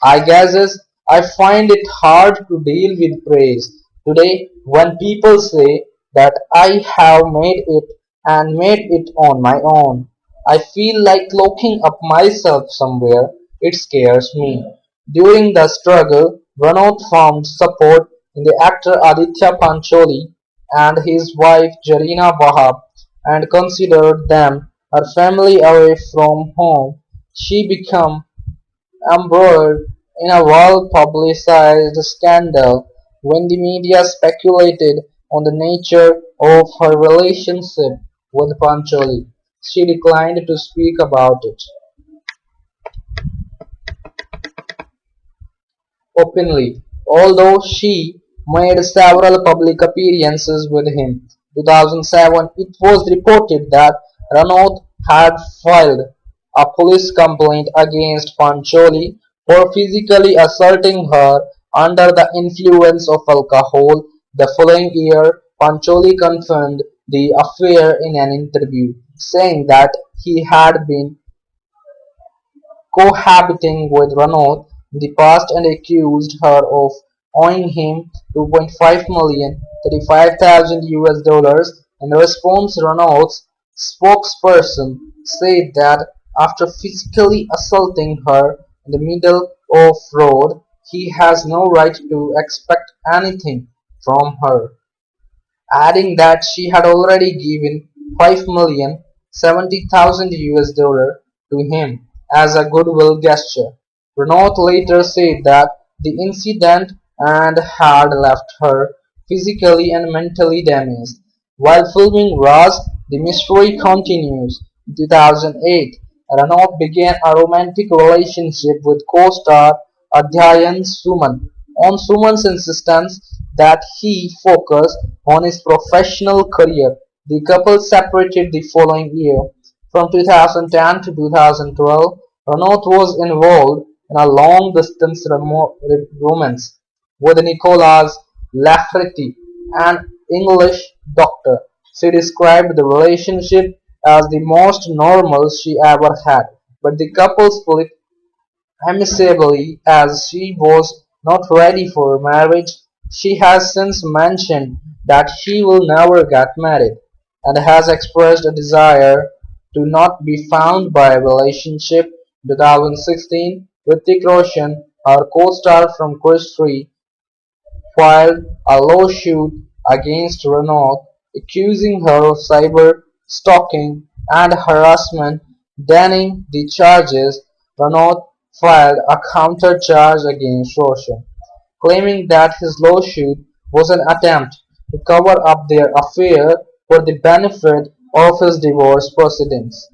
I guess I find it hard to deal with praise today when people say that I have made it and made it on my own. I feel like locking up myself somewhere. It scares me." During the struggle, Ranaut found support in the actor Aditya Pancholi and his wife Jarina Wahab and considered them her family away from home. She became embroiled in a well-publicized scandal when the media speculated on the nature of her relationship with Pancholi. She declined to speak about it openly, although she made several public appearances with him. 2007, it was reported that Ranaut had filed a police complaint against Pancholi for physically assaulting her under the influence of alcohol. The following year, Pancholi confirmed the affair in an interview, saying that he had been cohabiting with Ranaut in the past and accused her of owing him 2.5 million, 35,000 US dollars. In response, Renault's spokesperson said that after physically assaulting her in the middle of road, he has no right to expect anything from her, adding that she had already given 5,070,000 US dollars to him as a goodwill gesture. Renault later said that the incident and had left her physically and mentally damaged. While filming Raj, the mystery continues. In 2008, Renault began a romantic relationship with co-star Adhyayan Suman. On Suman's insistence that he focus on his professional career, the couple separated the following year. From 2010 to 2012, Ranaut was involved in a long-distance romance with Nicolas Lafferty, an English doctor. She described the relationship as the most normal she ever had, but the couple split amicably as she was not ready for marriage. She has since mentioned that she will never get married and has expressed a desire to not be found by a relationship. In 2016, Hrithik Roshan, her co-star from Chris 3, filed a lawsuit against Renault accusing her of cyber stalking and harassment. Denying the charges, Ranaut filed a counter-charge against Roshan, claiming that his lawsuit was an attempt to cover up their affair for the benefit of his divorce proceedings.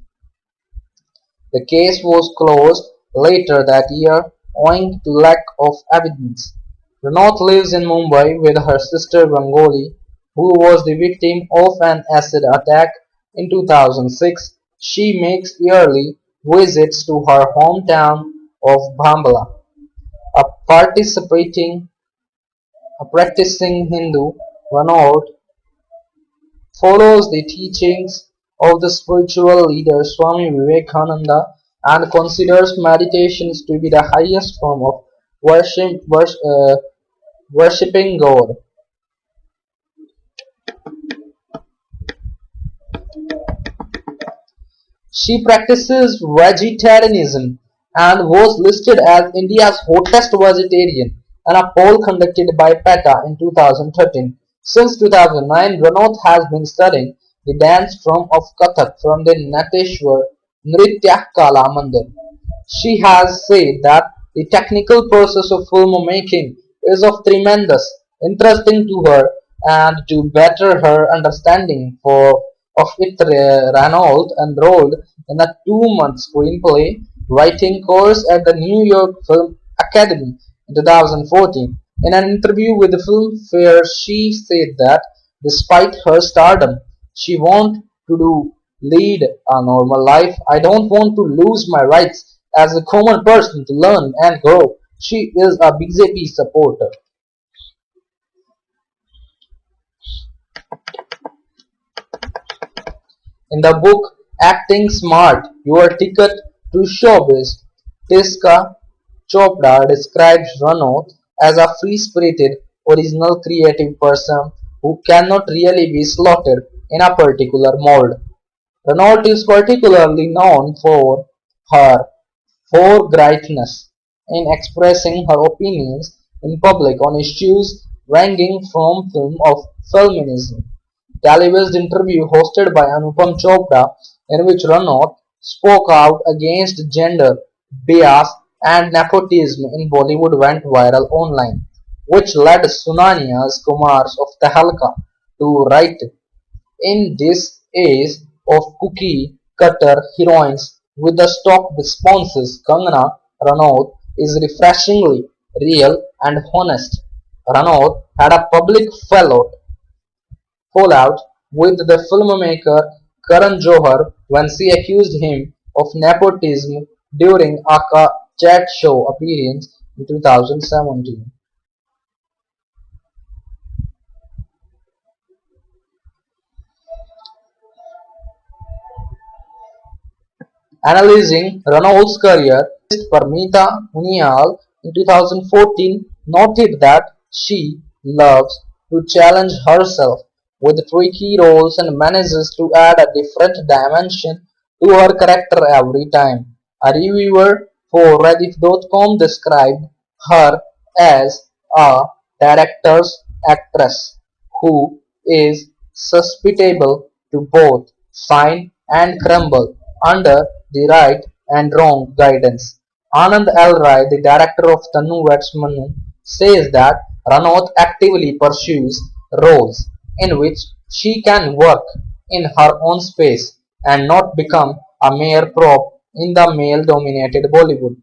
The case was closed later that year owing to lack of evidence. Ranaut lives in Mumbai with her sister Rangoli, who was the victim of an acid attack in 2006. She makes yearly visits to her hometown of Bhambala. A participating a practicing Hindu, Ranaut follows the teachings of the spiritual leader Swami Vivekananda and considers meditations to be the highest form of worshipping God. She practices vegetarianism and was listed as India's hottest vegetarian in a poll conducted by PETA in 2013. Since 2009, Ranaut has been studying the dance form of Kathak from the Nateshwar Nritya Kala Mandir. She has said that the technical process of filmmaking is of tremendous interest to her and to better her understanding of it Renault enrolled in a 2-month screenplay writing course at the New York Film Academy in 2014. In an interview with the Film Fair, she said that despite her stardom, she wants to lead a normal life. I don't want to lose my rights as a common person to learn and grow. She is a BJP supporter. In the book Acting Smart, Your Ticket to Showbiz, Tiska Chopra describes Ranaut as a free-spirited, original creative person who cannot really be slotted in a particular mold. Ranaut is particularly known for her forthrightness in expressing her opinions in public on issues ranging from feminism. Televised interview hosted by Anupam Chopra in which Ranaut spoke out against gender bias and nepotism in Bollywood went viral online, which led Sunania's Kumars of Tehalka to write, in this age of cookie-cutter heroines with the stock responses, Kangana Ranaut is refreshingly real and honest. Ranaut had a public fallout with the filmmaker Karan Johar when she accused him of nepotism during a chat show appearance in 2017. Analyzing Renault's career, Parmita Muniyal in 2014 noted that she loves to challenge herself with tricky roles and manages to add a different dimension to her character every time. A reviewer for Reddit.com described her as a director's actress who is susceptible to both shine and crumble under the right and wrong guidance. Anand L. Rai, the director of Tannu Vets Manu, says that Ranaut actively pursues roles in which she can work in her own space and not become a mere prop in the male-dominated Bollywood.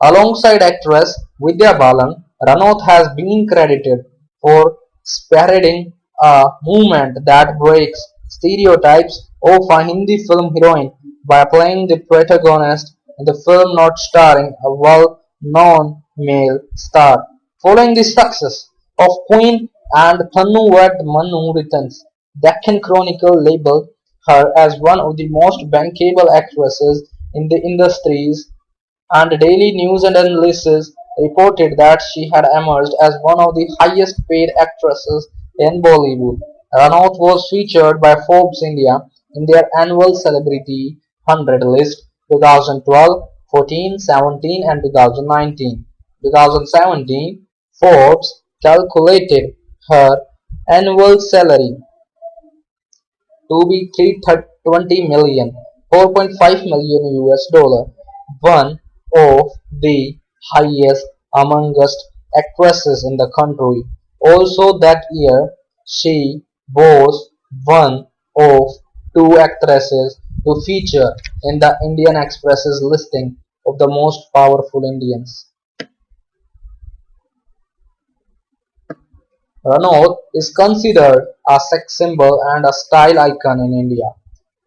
Alongside actress Vidya Balan, Ranaut has been credited for spearheading a movement that breaks stereotypes of a Hindi film heroine by playing the protagonist in the film not starring a well-known male star. Following the success of Queen and Thannu Vad Manu Returns, Deccan Chronicle labeled her as one of the most bankable actresses in the industries, and Daily News and Analysis reported that she had emerged as one of the highest paid actresses in Bollywood. Ranaut was featured by Forbes India in their annual Celebrity 100 list 2012, 14, 17 and 2019. 2017, Forbes calculated her annual salary to be 320 million, 4.5 million US dollar, one of the highest amongst actresses in the country. Also that year, she was one of two actresses to feature in the Indian Express's listing of the most powerful Indians. Ranaut is considered a sex symbol and a style icon in India.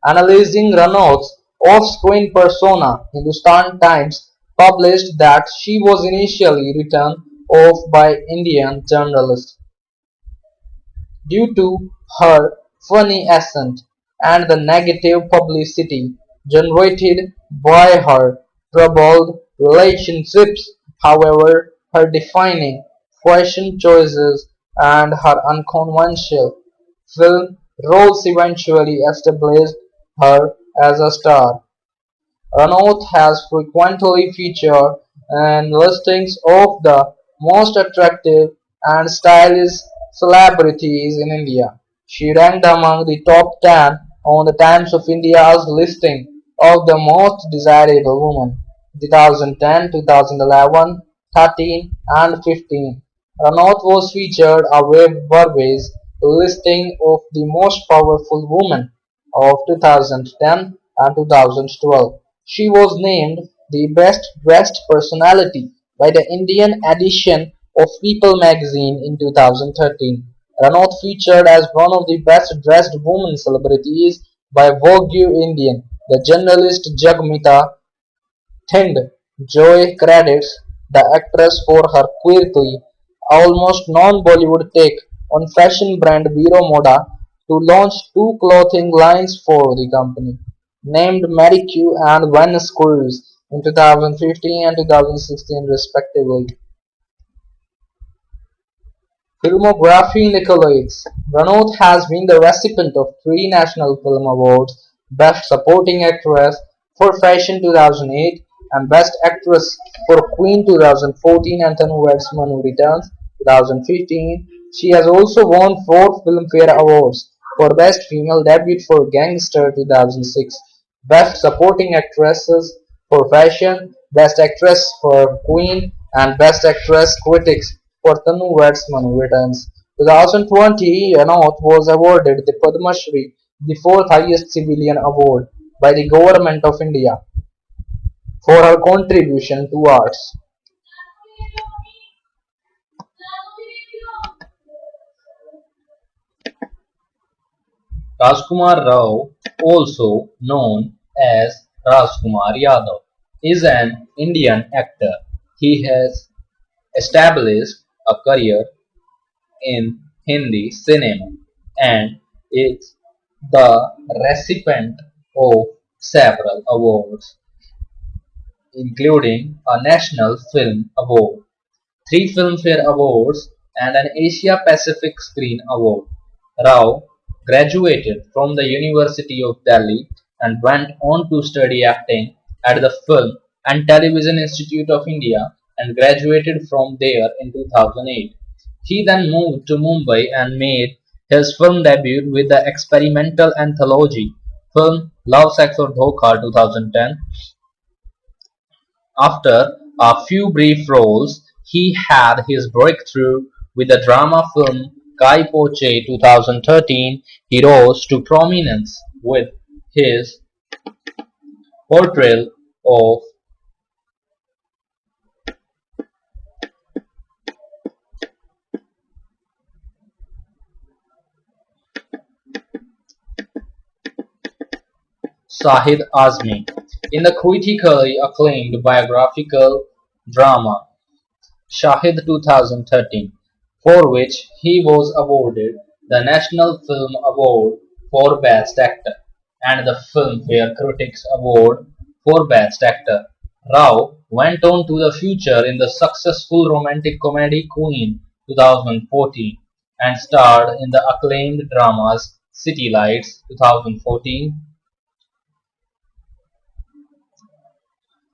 Analyzing Ranaut's off-screen persona, Hindustan Times published that she was initially written off by Indian journalists due to her funny accent and the negative publicity generated by her troubled relationships. However, her defining fashion choices and her unconventional film roles eventually established her as a star. Ranaut has frequently featured in listings of the most attractive and stylish celebrities in India. She ranked among the top 10 on the Times of India's listing of the most desirable women 2010, 2011, 13 and 15. Ranaut was featured a Webb's listing of the most powerful women of 2010 and 2012. She was named the best dressed personality by the Indian edition of People magazine in 2013. Ranaut featured as one of the best dressed women celebrities by Vogue Indian. The journalist Jagmeeta Thind Joy credits the actress for her quirky, almost non-Bollywood take on fashion brand Vero Moda to launch two clothing lines for the company, named Marie Q and Venus Cruise in 2015 and 2016 respectively. Filmography and accolades. Ranaut has been the recipient of three National Film Awards: Best Supporting Actress for Fashion 2008 and Best Actress for Queen 2014 and Tanu Manu Returns 2015. She has also won four Filmfare Awards for Best Female Debut for Gangster 2006, Best Supporting Actresses for Fashion, Best Actress for Queen, and Best Actress Critics for Tanu Manu Returns. 2020, Ranaut was awarded the Padma Shri, the fourth highest civilian award by the Government of India, for her contribution to arts. Rajkumar Rao, also known as Rajkumar Yadav, is an Indian actor. He has established a career in Hindi cinema and is the recipient of several awards, including a National Film Award, three Filmfare Awards, and an Asia Pacific Screen Award. Rao graduated from the University of Delhi and went on to study acting at the Film and Television Institute of India and graduated from there in 2008. He then moved to Mumbai and made his film debut with the experimental anthology film Love, Sex or Dhokha 2010. After a few brief roles, he had his breakthrough with the drama film Kai Poche 2013. He rose to prominence with his portrayal of Shahid Azmi in the critically acclaimed biographical drama Shahid 2013, for which he was awarded the National Film Award for Best Actor and the Filmfare Critics Award for Best Actor. Rao went on to the future in the successful romantic comedy Queen 2014 and starred in the acclaimed dramas City Lights 2014,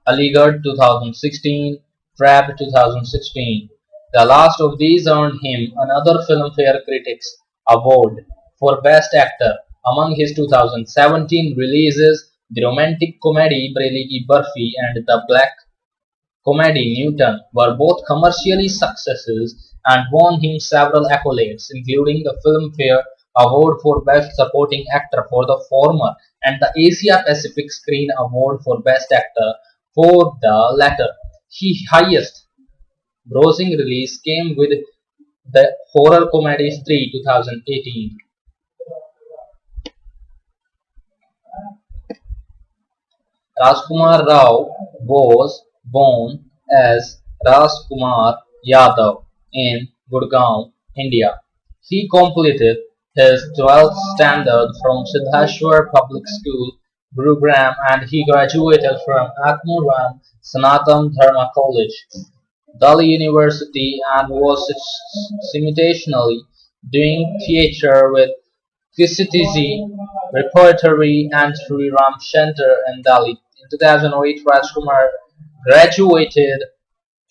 Aligarh 2016, Trap 2016. The last of these earned him another Filmfare Critics Award for Best Actor Among his 2017 releases, the romantic comedy Breli Ki Barfi and the black comedy Newton were both commercially successes and won him several accolades, including the Filmfare Award for Best Supporting Actor for the former and the Asia Pacific Screen Award for Best Actor for the latter. His highest grossing release came with the horror comedy Stree 2018. Rajkumar Rao was born as Rajkumar Yadav in Gurgaon, India. He completed his 12th standard from Siddheshwar Public School, Gurugram, and he graduated from Atmaram Sanatan Dharma College, Delhi University, and was simultaneously doing theatre with Kisitizi Repertory and Sri Ram Center in Delhi. In 2008, Rajkumar graduated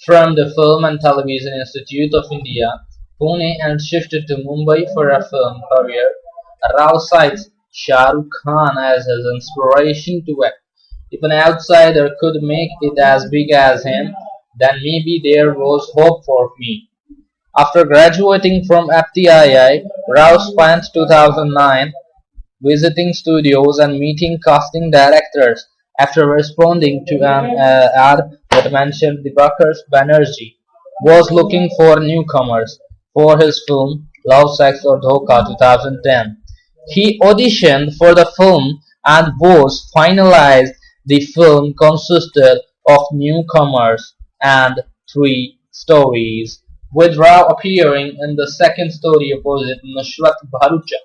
from the Film and Television Institute of India, Pune, and shifted to Mumbai for a film career. Rao cites Shah Rukh Khan as his inspiration to act. If an outsider could make it as big as him, then maybe there was hope for me. After graduating from FTII, Rao spent 2009 visiting studios and meeting casting directors after responding to an ad that mentioned Dibakar Banerjee was looking for newcomers for his film Love, Sex or Dhoka 2010. He auditioned for the film and was finalized. The film consisted of newcomers and three stories, with Rao appearing in the second story opposite Nusrat Bharucha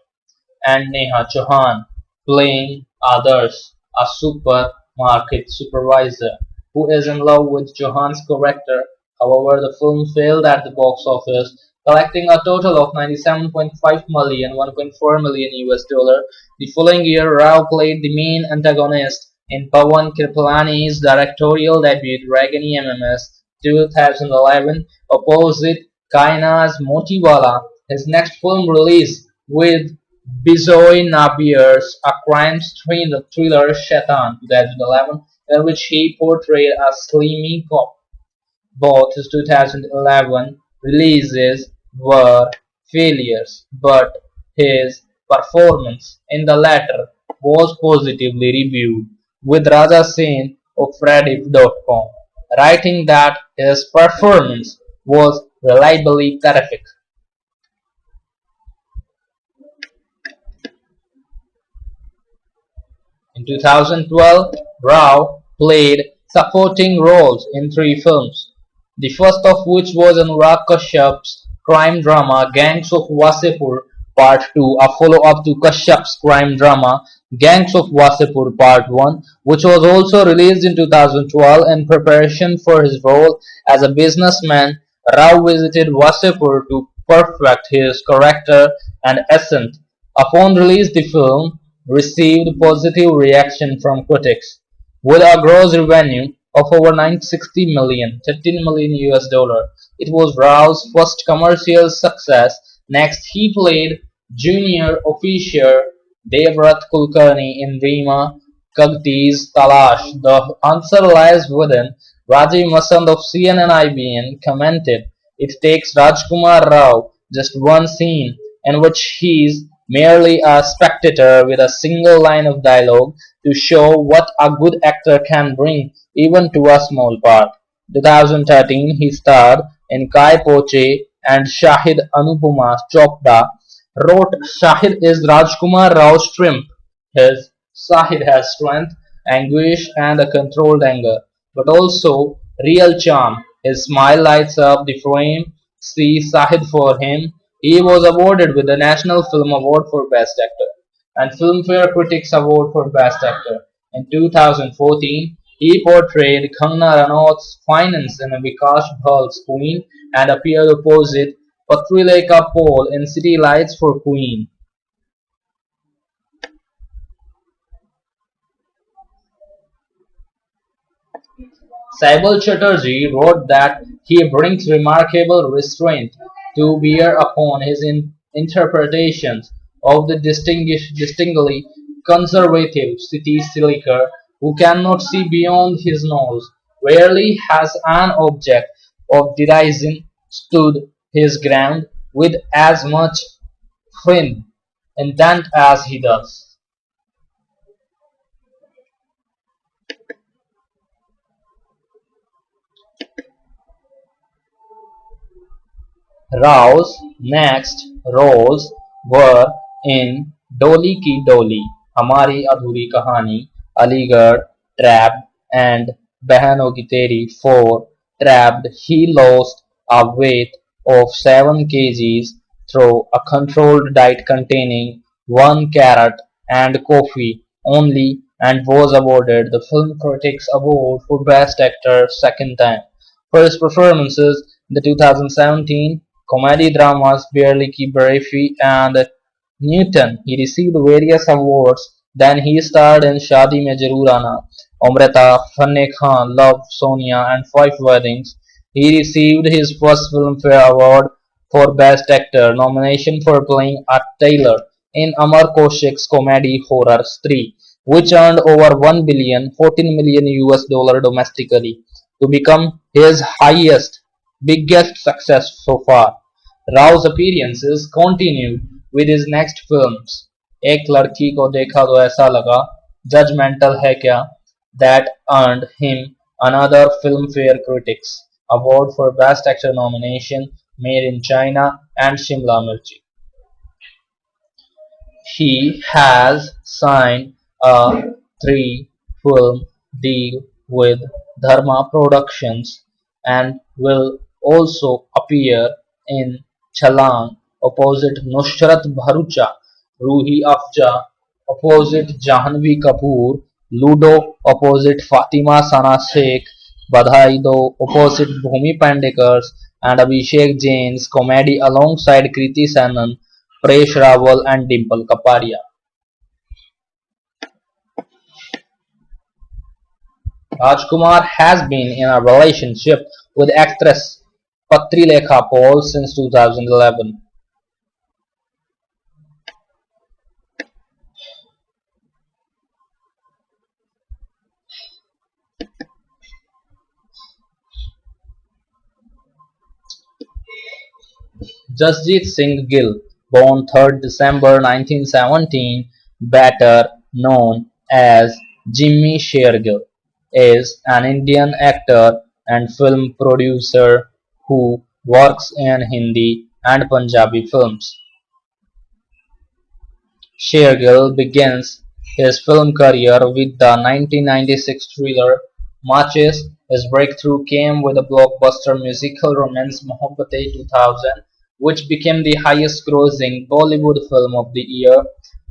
and Neha Chauhan, playing Adarsh, a supermarket supervisor who is in love with Chauhan's character. However, the film failed at the box office, collecting a total of 97.5 million, 1.4 million US dollar. The following year, Rao played the main antagonist in Pawan Kripalani's directorial debut Ragini MMS 2011 opposite Kaina's Motiwala. His next film release with Bijoy Nabier's a crime thriller Shaitan 2011, in which he portrayed a slimy cop. Both his 2011 releases were failures, but his performance in the latter was positively reviewed, with Raja Sen of Rediff.com writing that his performance was reliably terrific. In 2012, Rao played supporting roles in three films, the first of which was Anurag Kashyap's crime drama Gangs of Wasipur Part 2, a follow-up to Kashyap's crime drama Gangs of Wasipur Part 1, which was also released in 2012. In preparation for his role as a businessman. Rao visited Wasipur to perfect his character and accent. Upon release, the film received positive reaction from critics, with a gross revenue of over 960 million, 13 million US dollar. It was Rao's first commercial success. Next, he played junior officer Devrat Kulkarni in Reema Kagti's Talash. The answer lies within. Rajiv Masand of CNN IBN commented, "It takes Rajkumar Rao just one scene in which he's merely a spectator with a single line of dialogue to show what a good actor can bring even to a small part." 2013 he starred in Kai Poche and Shahid Anupama Chopra wrote Shahid is Rajkumar Rao's strength. His Shahid has strength, anguish, and a controlled anger, but also real charm. His smile lights up the frame. See Shahid for him. He was awarded with the National Film Award for Best Actor and Filmfare Critics Award for Best Actor. In 2014, he portrayed Kangana Ranaut's finance in Vikash Bhal's Queen and appeared opposite Patrileka Paul in City Lights for Queen. Saibal Chatterjee wrote that he brings remarkable restraint to bear upon his interpretations of the distinctly conservative city slicker who cannot see beyond his nose, rarely has an object of derision stood his ground with as much fin intent as he does. Rao's next roles were in Dolly Ki Dolly, Hamari Adhuri Kahani, Aligarh, Trapped, and Behano Ki Teri. For Trapped, he lost a weight of 7 kgs through a controlled diet containing 1 carrot and coffee only and was awarded the Film Critics Award for Best Actor second time. For his performances in the 2017 comedy dramas Barely Ki Barfi and Newton, he received various awards. Then he starred in Shadi Mein Jarur Aana, Amrita, Fanne Khan, Love, Sonia, and Five Weddings. He received his first Filmfare Award for Best Actor nomination for playing a tailor in Amar Kaushik's comedy horror Stree, which earned over 1 billion, 14 million US dollar domestically, to become his highest, biggest success so far. Rao's appearances continued with his next films, एक लड़की को देखा तो ऐसा लगा, Judgemental है क्या, that earned him another Filmfare Critics Award for Best Actor nomination, Made in China and Shimla Mirchi. He has signed a three-film deal with Dharma Productions and will also appear in Chalang opposite Nusrat Bharucha, Ruhi Afza opposite Jahanvi Kapoor, Ludo opposite Fatima Sana Sheikh, Badhai Do opposite Bhumi Pandekar, and Abhishek Jain's comedy alongside Kriti Sanon, Presh Rawal and Dimple Kapadia. Rajkumar has been in a relationship with actress Patrilekha Paul since 2011. Jasjit Singh Gill, born 3rd December 1917, better known as Jimmy Shergill, is an Indian actor and film producer who works in Hindi and Punjabi films. Shergill begins his film career with the 1996 thriller Matches. His breakthrough came with the blockbuster musical romance Mohabbatein 2000, which became the highest-grossing Bollywood film of the year,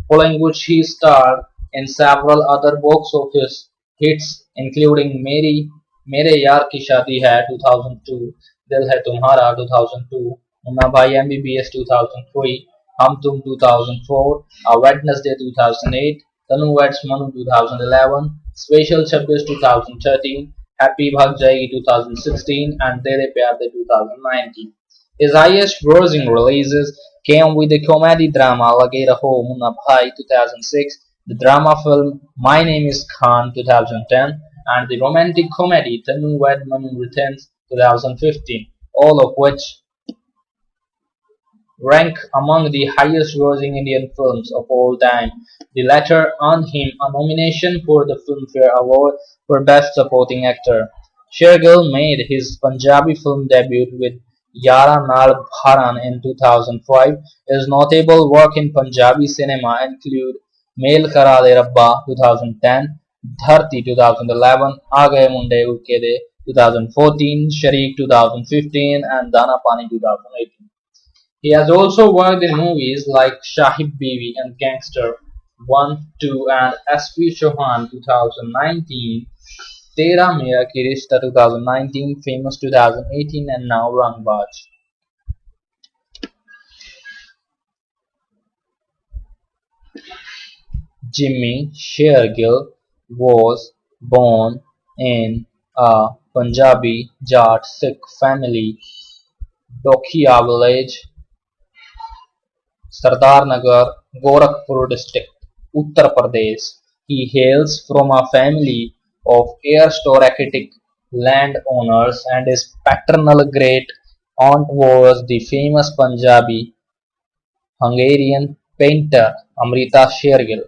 following which he starred in several other box office hits including मेरे यार की शादी है 2002, दिल है तुम्हारा 2002, मुन्ना भाई MBBS 2003, हम तुम 2004, A Wednesday 2008, Tanu Weds Manu 2011, Special 26 2013, Happy Bhag Jayegi 2016, and Tere Pyar De 2019. His highest grossing releases came with the comedy drama Lage Raho Munna Bhai 2006, the drama film My Name is Khan 2010, and the romantic comedy Tanu Wed Manu Returns 2015, all of which rank among the highest-grossing Indian films of all time. The latter earned him a nomination for the Filmfare Award for Best Supporting Actor. Shergill made his Punjabi film debut with Yara Nal Bharan in 2005. His notable work in Punjabi cinema include Mail Kara De Rabba 2010, Dharti 2011, Aa Gaye Munde Uke De 2014, Sharik 2015, and Dana Pani 2018. He has also worked in movies like Shahib Biwi and Gangster 1, 2 and S.P. Chauhan 2019, Tera Mera Ki Rishta 2019, Famous 2018 and now Rangbaaz. Jimmy Shergill was born in a Punjabi Jat Sikh family, Dokhiya village, Sardarnagar, Gorakhpur district, Uttar Pradesh. He hails from a family of aristocratic landowners and his paternal great aunt was the famous Punjabi Hungarian painter Amrita Shergill.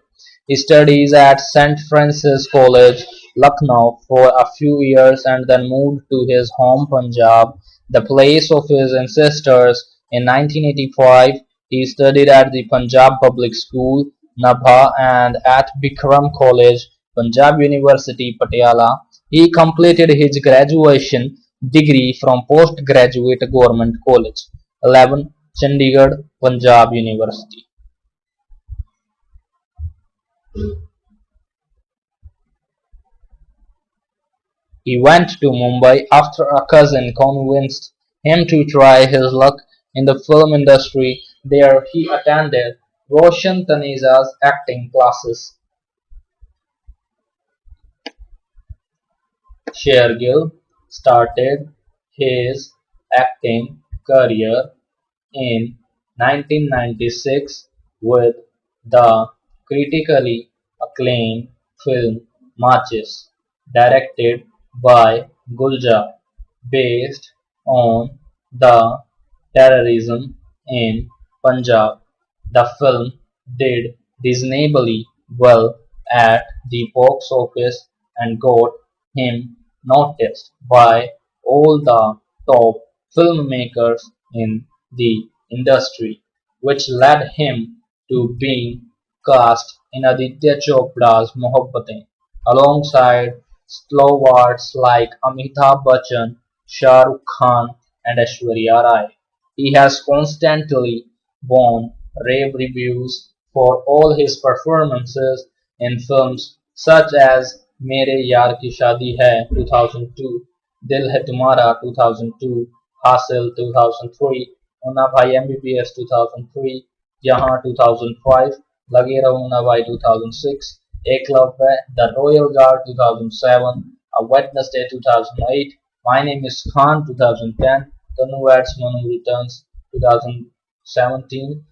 He studies at St. Francis College, Lucknow for a few years and then moved to his home Punjab, the place of his ancestors. In 1985, he studied at the Punjab Public School, Nabha, and at Bikram College, Punjab University, Patiala. He completed his graduation degree from Postgraduate Government College, 11, Chandigarh, Punjab University. He went to Mumbai after a cousin convinced him to try his luck in the film industry. There he attended Roshan Taneja's acting classes. Shergill started his acting career in 1996 with the critically acclaimed film Matches, directed by Guljar, based on the terrorism in Punjab. The film did reasonably well at the box office and got him noticed by all the top filmmakers in the industry, which led him to being cast in Aditya Chopra's Mohabbatein alongside stalwarts like Amitabh Bachchan, Shah Rukh Khan, and Aishwarya Rai. He has constantly won rave reviews for all his performances in films such as Mere Yaar Ki Shaadi Hai 2002, Dil Hai Tumhara 2002, Hasil 2003, Munna Bhai MBBS 2003, Jahan 2005, Lage Raho Munna Bhai 2006, Eklavya, The Royal Guard 2007, A Wednesday 2008, My Name is Khan 2010, Tanu Adds Manu Returns 2017,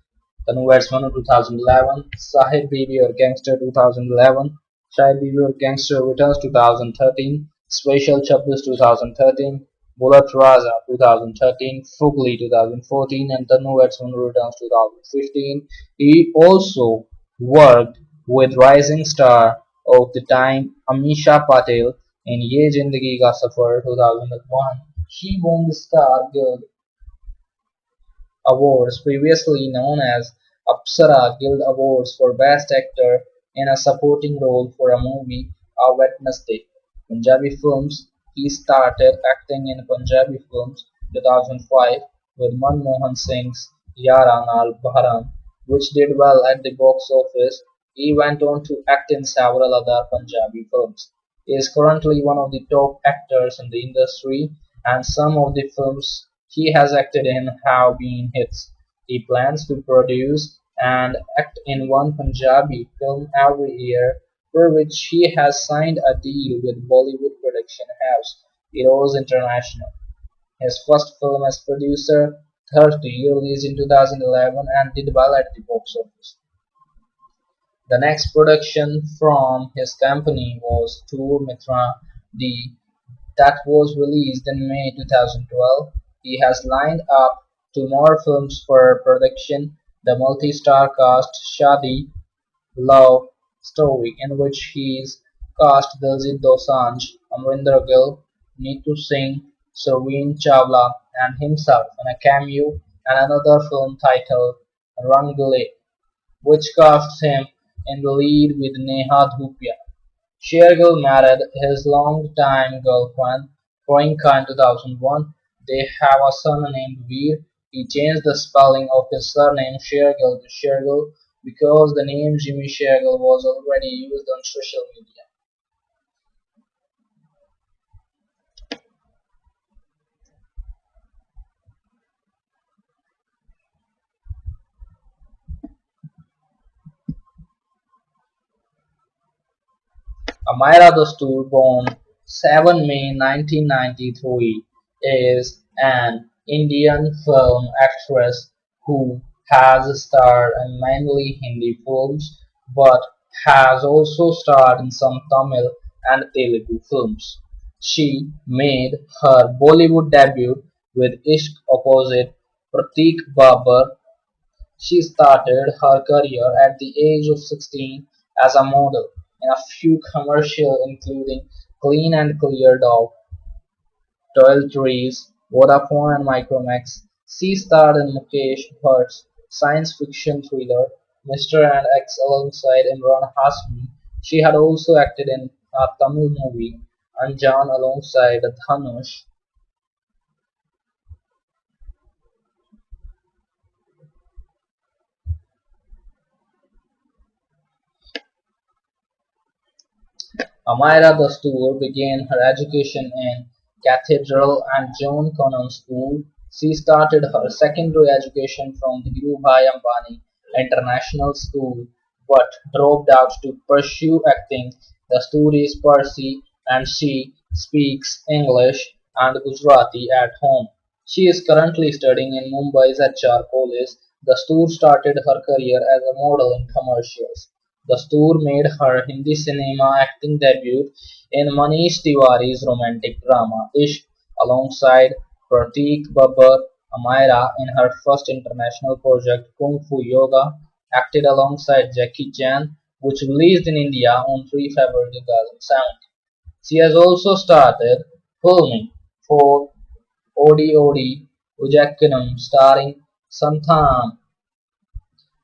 Tanu Adds Manu 2011, Sahib Bibi or Gangster 2011, Shahid Bibi or Gangster Returns 2013, Special Chapters 2013, Bullet Raza 2013, Fugli 2014, and Tanu Adds Manu Returns 2015. He also worked with rising star of the time Amisha Patel in Ye Zindagi Ka Safar 2001. She won the Star Guild Awards, previously known as Apsara Guild Awards for Best Actor in a Supporting Role for a movie, A Wednesday. Punjabi films. He started acting in Punjabi films 2005 with Manmohan Singh's Yara Nal Bharan, which did well at the box office. He went on to act in several other Punjabi films. He is currently one of the top actors in the industry, and some of the films he has acted in have been hits. He plans to produce and act in one Punjabi film every year, for which he has signed a deal with Bollywood production house Heroes International. His first film as producer, 30, released in 2011 and did well at the box office. The next production from his company was Tour Mitra D that was released in May 2012. He has lined up two more films for production: the multi-star cast Shadi Love Story, in which he's cast Diljit Dosanjh, Amrinder Gill, Neetu Singh, Sarveen Chawla, and himself in a cameo, and another film titled Rangile, which casts him in the lead with Neha Dhupia. Shergill married his longtime girlfriend Priyanka in 2001. They have a son named Veer. He changed the spelling of his surname Shergill to Shergill because the name Jimmy Shergill was already used on social media. Amira Dastur, born 7 May 1993, is an Indian film actress who has starred in mainly Hindi films but has also starred in some Tamil and Telugu films. She made her Bollywood debut with Ishq opposite Pratik Babur. She started her career at the age of 16 as a model in a few commercials including Clean and Clear Dog, Toiletries, Vodafone and Micromax. She starred in Mukesh Bhatt's science fiction thriller Mr. and X alongside Imran Hasmi. She had also acted in a Tamil movie Anjan alongside Dhanush. Amira Dastoor began her education in Cathedral and John Connon School. She started her secondary education from the Dhirubhai Ambani International School but dropped out to pursue acting. Dastoor is Parsi and she speaks English and Gujarati at home. She is currently studying in Mumbai's HR College. Dastoor started her career as a model in commercials. Dastoor made her Hindi cinema acting debut in Manish Tiwari's romantic drama Ishq alongside Pratik Babbar. Amira, in her first international project Kung Fu Yoga, acted alongside Jackie Chan, which released in India on 3 February 2007. She has also started filming for Odi Odi Ujakkanam starring Santhanam.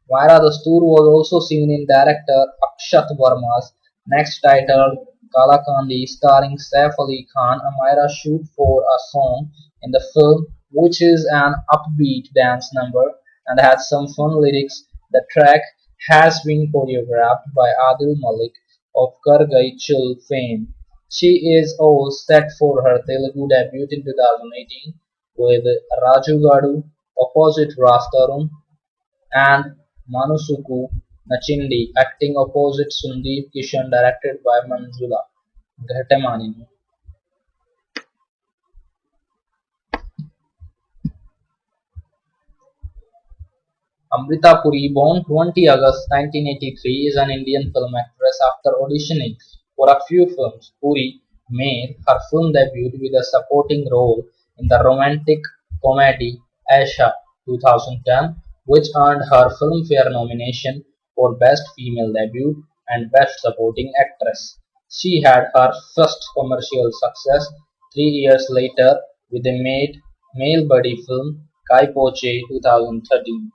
Myra the Stoor was also seen in director Akshat Verma's next titled Kalakandi starring Saif Ali Khan. Amira shoot for a song in the film which is an upbeat dance number and has some fun lyrics. The track has been choreographed by Adil Malik of Kar Gai Chil fame. She is all set for her Telugu debut in 2018 with Raju Gadu opposite Rastarum and Manosuke Nachindi acting opposite Sundeep Kishan directed by Manjula Ghatemani. Amrita Puri, born 20 August 1983, is an Indian film actress. After auditioning for a few films, Puri made her film debut with a supporting role in the romantic comedy Aisha 2010, which earned her Filmfare nomination for Best Female Debut and Best Supporting Actress. She had her first commercial success 3 years later with the male buddy film Kai Poche 2013.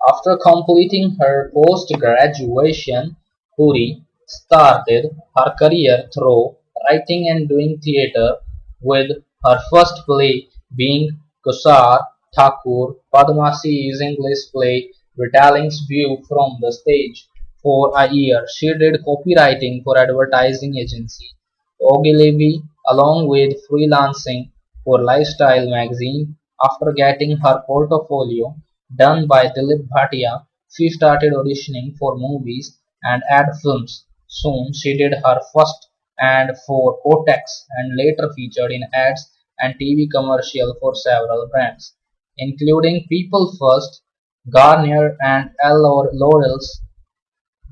After completing her post-graduation, Puri started her career through writing and doing theatre, with her first play being Kusar Thakur Padmasi's English play retelling's view from the stage. For a year, she did copywriting for advertising agency Ogilvy along with freelancing for Lifestyle magazine. After getting her portfolio done by Dilip Bhatia, she started auditioning for movies and ad films. Soon she did her first ad for Kotex and later featured in ads and TV commercial for several brands, including People First, Garnier and L'Oreal's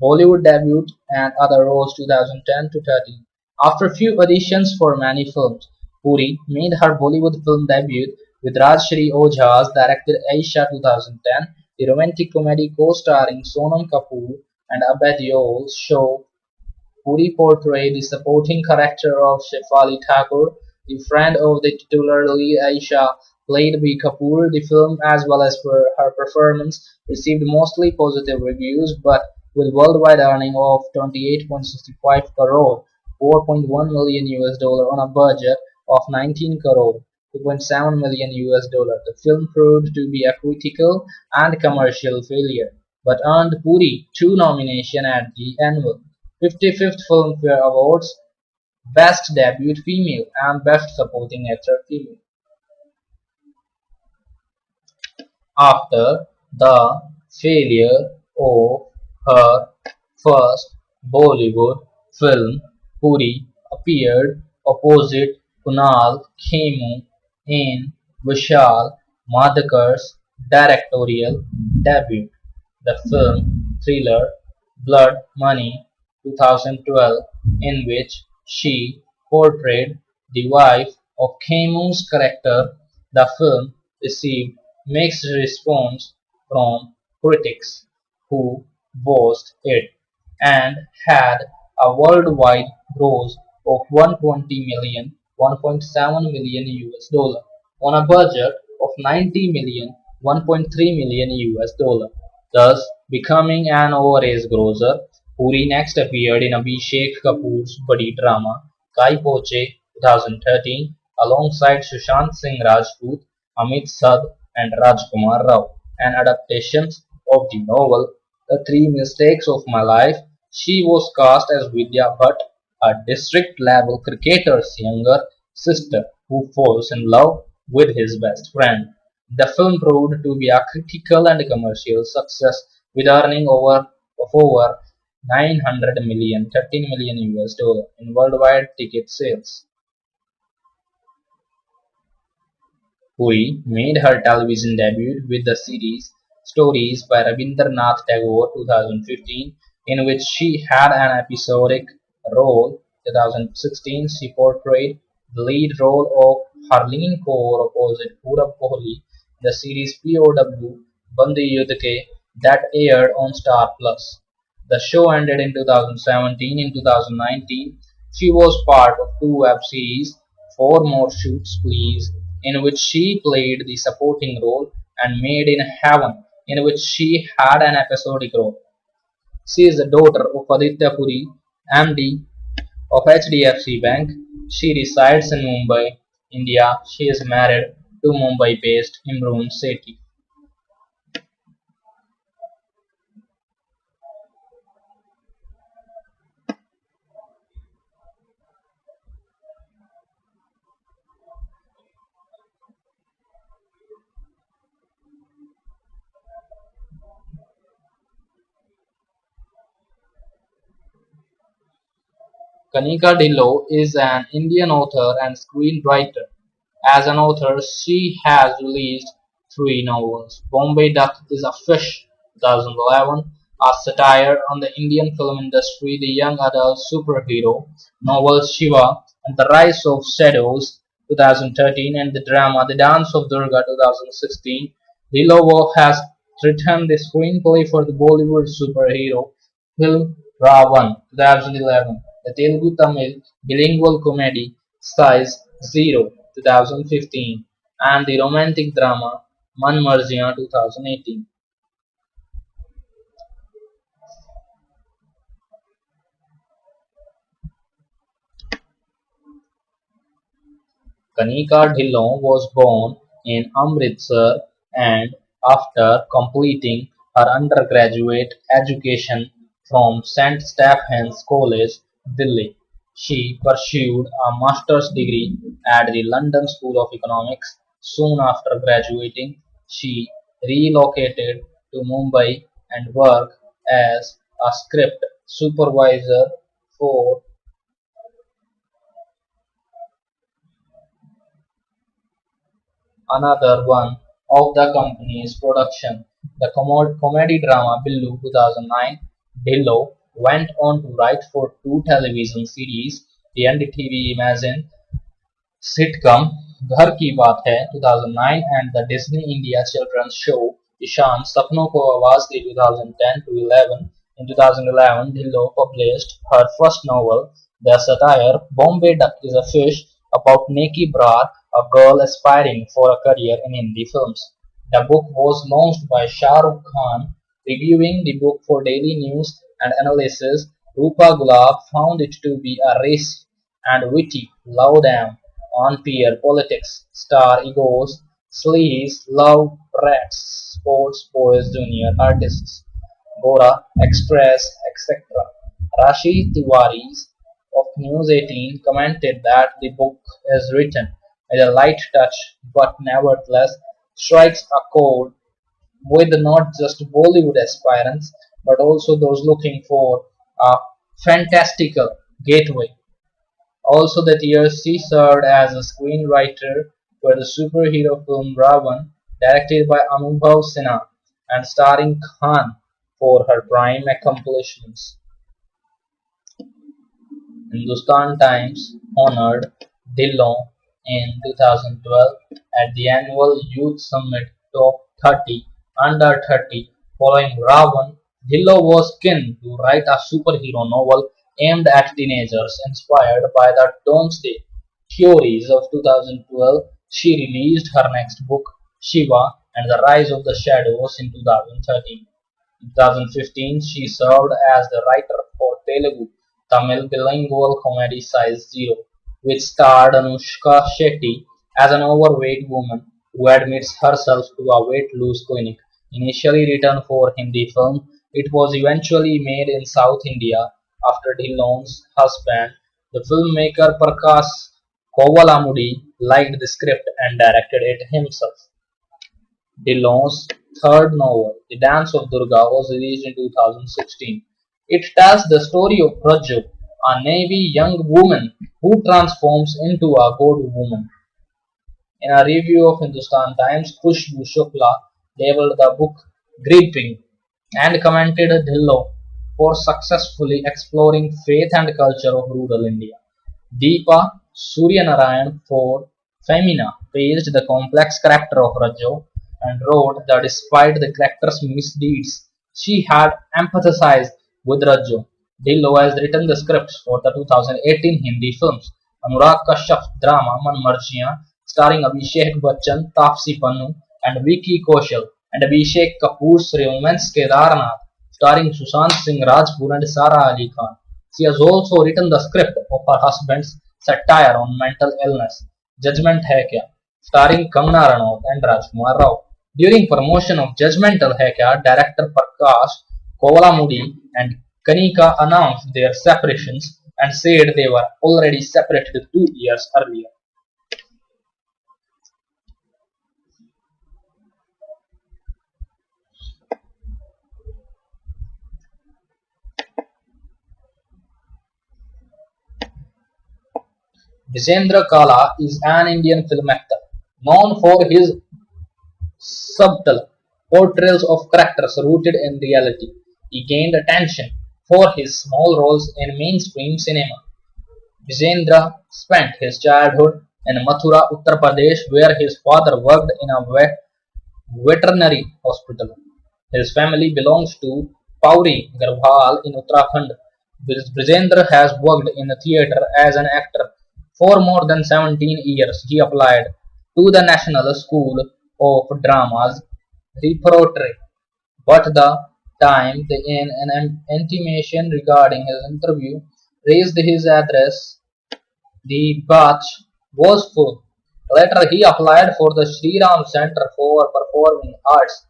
Bollywood debut and other roles 2010 to 13. After few auditions for many films, Puri made her Bollywood film debut with Rajshri Ojha's directed Aisha 2010, the romantic comedy co-starring Sonam Kapoor and Abhay Deol's show. Puri portrayed the supporting character of Shefali Thakur, the friend of the titular lead Aisha, played by Kapoor. The film, as well as for her performance, received mostly positive reviews, but with worldwide earning of 28.65 crore, 4.1 million US dollar on a budget of 19 crore, 2.7 million US dollar. The film proved to be a critical and commercial failure, but earned Puri two nominations at the annual 55th Filmfare Awards: Best Debut Female and Best Supporting Actor Female. After the failure of her first Bollywood film, Puri appeared opposite Kunal Khemu in Vishal Madhakar's directorial debut. The film thriller Blood Money 2012, in which she portrayed the wife of Kemu's character. The film received mixed response from critics who watched it and had a worldwide gross of 120 million, 1.7 million US dollar on a budget of 90 million, 1.3 million US dollar, thus becoming an overage grosser. Puri next appeared in Abhishek Kapoor's buddy drama Kai Poche 2013 alongside Sushant Singh Rajput, Amit Sad and Rajkumar Rao, an adaptation of the novel The Three Mistakes of My Life. She was cast as Vidya Bhatt, a district level cricketer's younger sister who falls in love with his best friend. The film proved to be a critical and commercial success with earning over 900 million, 13 million US dollar in worldwide ticket sales. Puri made her television debut with the series Stories by Rabindranath Tagore 2015, in which she had an episodic role. 2016, she portrayed the lead role of Harleen Kaur opposite Purab Kohli in the series POW Bandi Yudh Ke that aired on Star Plus. The show ended in 2017. In 2019, she was part of two web series, Four More Shoots Please, in which she played the supporting role, and Made in Heaven, in which she had an episodic role. She is the daughter of Aditya Puri, MD of HDFC Bank. She resides in Mumbai, India. She is married to Mumbai-based Imran Sethi. Kanika Dhillon is an Indian author and screenwriter. As an author, she has released three novels. Bombay Duck is a Fish, 2011, a satire on the Indian film industry, the young adult superhero novel Shiva, and The Rise of Shadows, 2013, and the drama The Dance of Durga, 2016. Dhillon has written the screenplay for the Bollywood superhero film Ravan, 2011, the Telugu-Tamil bilingual comedy Size Zero, 2015, and the romantic drama Man Marziyan, 2018. Kanika Dhillon was born in Amritsar and, after completing her undergraduate education from St. Stephen's College, Delhi, she pursued a master's degree at the London School of Economics. Soon after graduating, she relocated to Mumbai and worked as a script supervisor for another one of the company's production, the comedy drama Billu 2009. Dhillon went on to write for two television series, the NDTV Imagine sitcom घर की बात है 2009 and the Disney India children's show Ishan सपनों को आवाज दे 2010 to 11. In 2011, Dhillon published her first novel, the satire Bombay Duck is a Fish, about Neki Brar, a girl aspiring for a career in Hindi films. The book was launched by Shah Rukh Khan. Reviewing the book for Daily News and Analysis, Rupa Gulab found it to be a racy and witty lowdown on peer politics, star egos, sleaze, love, rats, sports, boys, junior artists, Gora, Express, etc. Rashi Tiwari of News 18 commented that the book is written with a light touch but nevertheless strikes a chord with not just Bollywood aspirants but also those looking for a fantastical gateway. Also that year she served as a screenwriter for the superhero film Ravan, directed by Anubhav Sinha and starring Khan for her prime accomplishments. Hindustan Times honored Dillon in 2012 at the annual Youth Summit Top 30 Under 30. Following Ravan, Dhillon was keen to write a superhero novel aimed at teenagers. Inspired by the Doomsday theories of 2012, she released her next book, Shiva and the Rise of the Shadows, in 2013. In 2015, she served as the writer for Telugu Tamil bilingual comedy Size Zero, which starred Anushka Shetty as an overweight woman who admits herself to a weight loss clinic. Initially written for Hindi film, it was eventually made in South India after Dhillon's husband, the filmmaker Prakash Kovalamudi, liked the script and directed it himself. Dillon's third novel, The Dance of Durga, was released in 2016. It tells the story of Raju, a navy young woman who transforms into a god woman. In a review of Hindustan Times, Khushbu Shukla labeled the book gripping and commented Dhillon for successfully exploring faith and culture of rural India. Deepa Suryanarayan for Femina praised the complex character of Rajo and wrote that despite the character's misdeeds, she had empathized with Rajo. Dillo has written the scripts for the 2018 Hindi films Anurag Kashyap's drama Man Marjiyan, starring Abhishek Bachchan, Taapsee Pannu, and Vicky Kaushal, and Abhishek Kapoor's romance Kedarnath, starring Sushant Singh Rajput and Sara Ali Khan. She has also written the script of her husband's satire on mental illness, Judgment Hai Kya, starring Kangana Ranaut and Rajkumar Rao. During promotion of Judgemental Hai Kya, director Prakash Kovalamudi and Kanika announced their separations and said they were already separated 2 years earlier. Vijendra Kala is an Indian film actor known for his subtle portrayals of characters rooted in reality. He gained attention for his small roles in mainstream cinema. Vijendra spent his childhood in Mathura, Uttar Pradesh, where his father worked in a veterinary hospital. His family belongs to Pauri Garbhal in Uttarakhand. Vijendra has worked in the theatre as an actor for more than 17 years. He applied to the National School of Drama's repertory, but the time in an intimation regarding his interview raised his address, the batch was full. Later, he applied for the Sri Ram Center for Performing Arts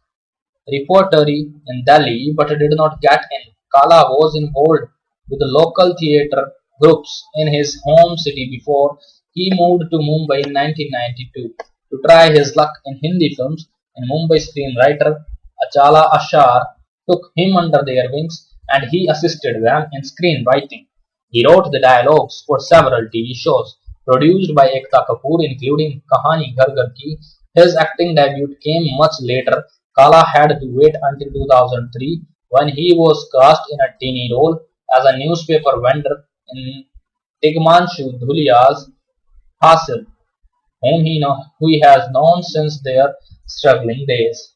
repertory in Delhi but did not get in. Kala was involved with the local theatre groups in his home city before he moved to Mumbai in 1992 to try his luck in Hindi films, and Mumbai screenwriter Achala Ashar took him under their wings and he assisted them in screenwriting. He wrote the dialogues for several TV shows produced by Ekta Kapoor, including Kahani Ghar Ghar Ki. His acting debut came much later. Kala had to wait until 2003 when he was cast in a teeny role as a newspaper vendor in Tigmanshu Dhulia's Hasil, who he has known since their struggling days.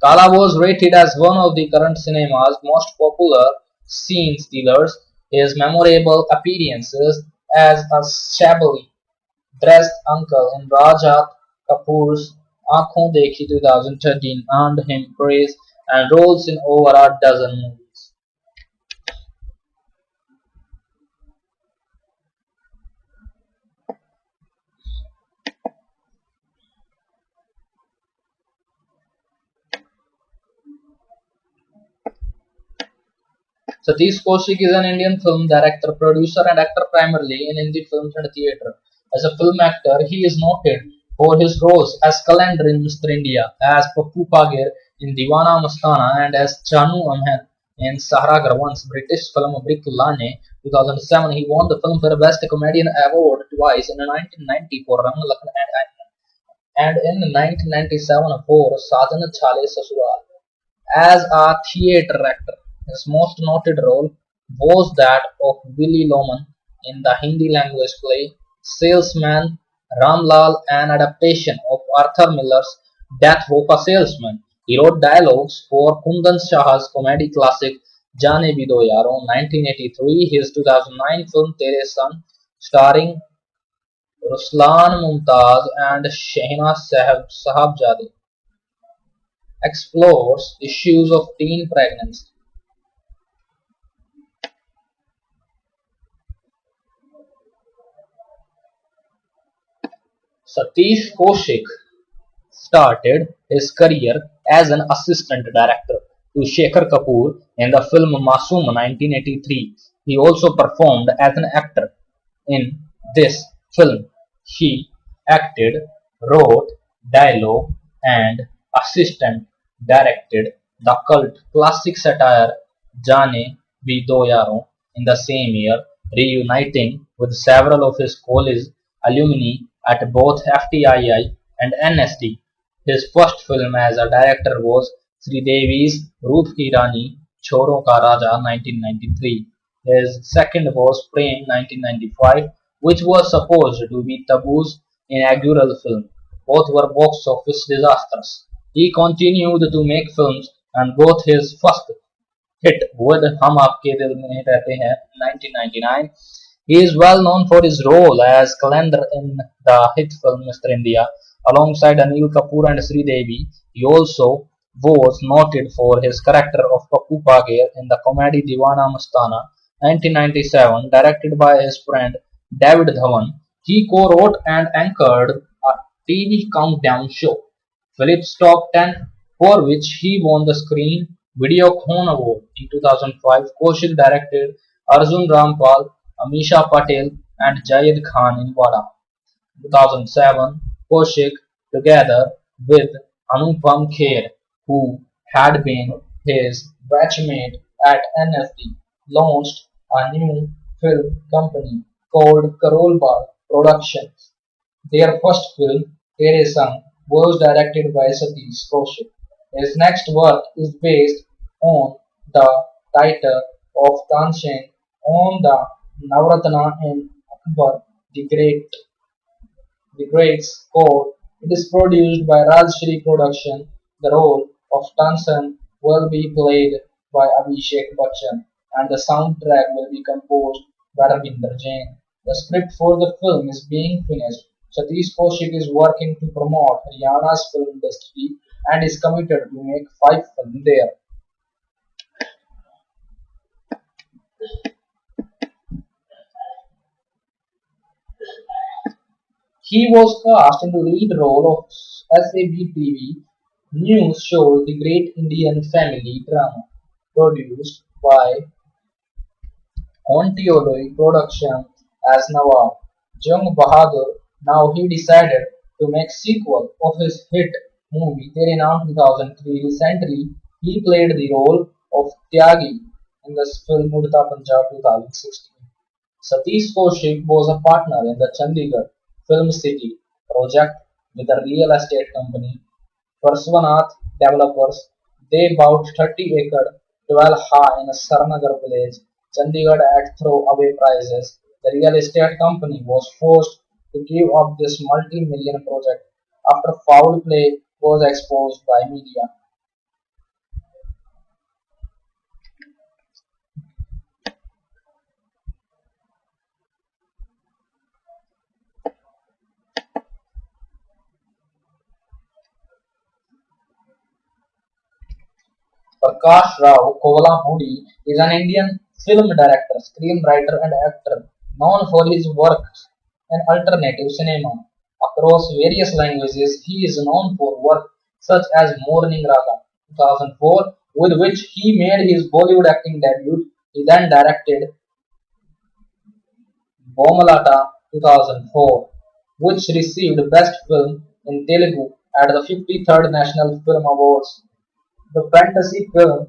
Kala was rated as one of the current cinema's most popular scene stealers. His memorable appearances as a shabbily dressed uncle in Rajat Kapoor's Aankhon Dekhi 2013 earned him praise and roles in over a dozen movies. Satish Kaushik is an Indian film director, producer, and actor primarily in Hindi films and theatre. As a film actor, he is noted for his roles as Kalendar in Mr. India, as Pappu Pagir in Deewana Mastana, and as Chanu Ahmed in Sahara Garwan's British film Brick Lane 2007. He won the Filmfare Best Comedian Award twice in 1990 for Rang Lakhan and and in 1997 for Sajan Chale Sasural. As a theatre actor, his most noted role was that of Willy Loman in the Hindi language play Salesman Ramlal, an adaptation of Arthur Miller's Death of a Salesman. He wrote dialogues for Kundan Shah's comedy classic Jaane Bhi Do Yaro 1983, his 2009 film Tere San, starring Ruslan Mumtaz and Shehnaz Sahabzadeh, explores issues of teen pregnancy. Satish Kaushik started his career as an assistant director to Shekhar Kapoor in the film Masoom 1983. He also performed as an actor in this film. He acted, wrote dialogue, and assistant directed the cult classic satire Jaane Bhi Do Yaro in the same year, reuniting with several of his college alumni at both FTII and NSD. His first film as a director was Sridevi's Roop Ki Rani Choron Ka Raja 1993. His second was Prem 1995, which was supposed to be Tabu's inaugural film. Both were box office disasters. He continued to make films and both his first hit with Hum Aapke Dil Mein Rehte Hain 1999. He is well known for his role as Kalendar in the hit film Mr. India. Alongside Anil Kapoor and Sridevi, he also was noted for his character of Pappu Pager in the comedy Deewana Mastana 1997, directed by his friend David Dhawan. He co-wrote and anchored a TV countdown show, Phillips Top 10, for which he won the Screen Videocon Award. In 2005, Kaushik directed Arjun Rampal, Amisha Patel, and Jayed Khan in Wada. 2007, Kaushik, together with Anupam Kher, who had been his batchmate at NFD, launched a new film company called Karol Bagh Productions. Their first film, Tere Sang, was directed by Satish Kaushik. His next work is based on the title of Tansen on the Navratna in Akbar the Great's Court. It is produced by Rajshri Production. The role of Tansen will be played by Abhishek Bachchan and the soundtrack will be composed by Ravinder Jain. The script for the film is being finished. Satish Kaushik is working to promote Haryana's film industry and is committed to make 5 films there. He was cast in the lead role of SAB-TV news show The Great Indian Family Drama, produced by Ontario Production as Nawab. Jung Bahadur, now he decided to make sequel of his hit movie Tere Naam 2003. Recently, he played the role of Tyagi in the film Murda Punjab 2016. Satish Kaushik was a partner in the Chandigarh Film City project with a real estate company, Parswanath Developers. They bought 30-acre 12 Ha in a Sarnagar village, Chandigarh at throw-away prices. The real estate company was forced to give up this multi-million project after foul play was exposed by media. Prakash Rao Kovalapudi is an Indian film director, screenwriter, and actor known for his work in alternative cinema. Across various languages, he is known for work such as Morning Raga 2004, with which he made his Bollywood acting debut. He then directed Bomalata 2004, which received Best Film in Telugu at the 53rd National Film Awards. The fantasy film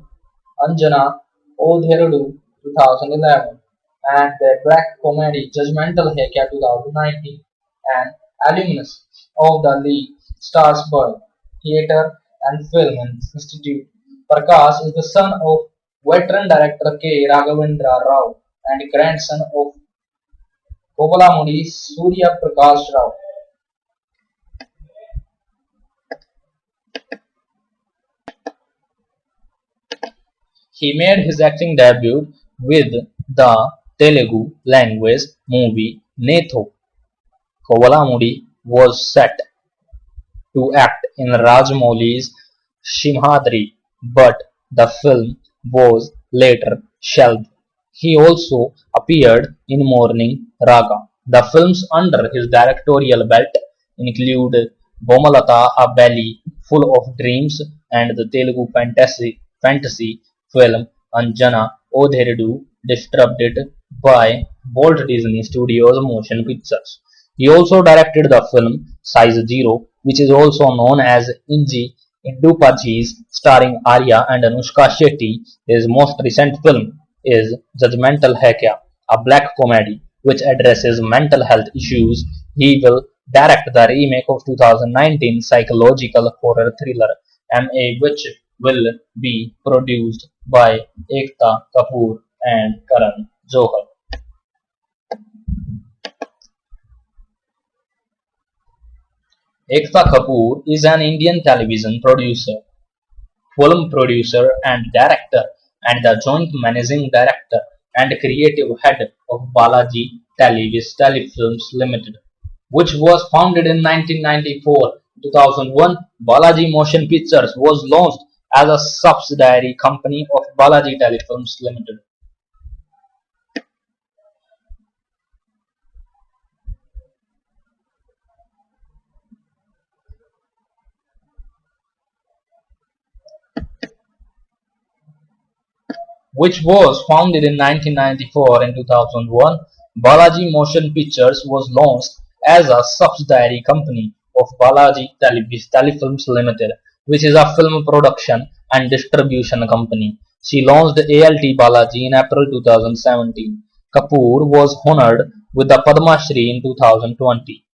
Anjana Odherudu 2011 and the black comedy Judgemental Hai Kya 2019, an alumnus of the league, Stars Boy, Theatre and Film Institute. Prakash is the son of veteran director K. Raghavendra Rao and grandson of Kovalamudi Surya Prakash Rao. He made his acting debut with the Telugu language movie Netho. Kovalamudi was set to act in Rajamouli's Simhadri, but the film was later shelved. He also appeared in Morning Raga. The films under his directorial belt include Bomalata, A Belly Full of Dreams, and the Telugu fantasy film Anjana Odheredu, distributed by Walt Disney Studios Motion Pictures. He also directed the film Size Zero, which is also known as Inji Idupachis, starring Arya and Anushka Shetty. His most recent film is Judgemental Hai Kya, a black comedy which addresses mental health issues. He will direct the remake of 2019 psychological horror thriller MA, which will be produced by Ekta Kapoor and Karan Johar. Ekta Kapoor is an Indian television producer, film producer and director, and the joint managing director and creative head of Balaji Telefilms Limited, which was founded in 1994. 2001, Balaji Motion Pictures was launched as a subsidiary company of Balaji Telefilms Limited. Which was founded in 1994. In 2001, Balaji Motion Pictures was launched as a subsidiary company of Balaji Telefilms Limited, which is a film production and distribution company. She launched ALT Balaji in April 2017. Kapoor was honored with the Padma Shri in 2020.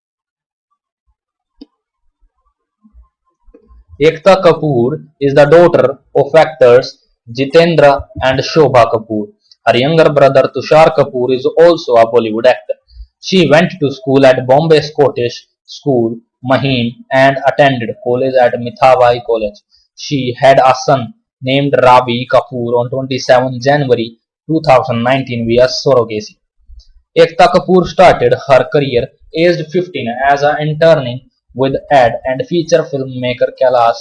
Ekta Kapoor is the daughter of actors Jitendra and Shobha Kapoor. Her younger brother Tushar Kapoor is also a Bollywood actor. She went to school at Bombay Scottish School, Mahim, and attended college at Mithawai College. She had a son named Ravi Kapoor on 27 January 2019 via surrogacy. Ekta Kapoor started her career aged 15 as an interning with ad and feature filmmaker Kailash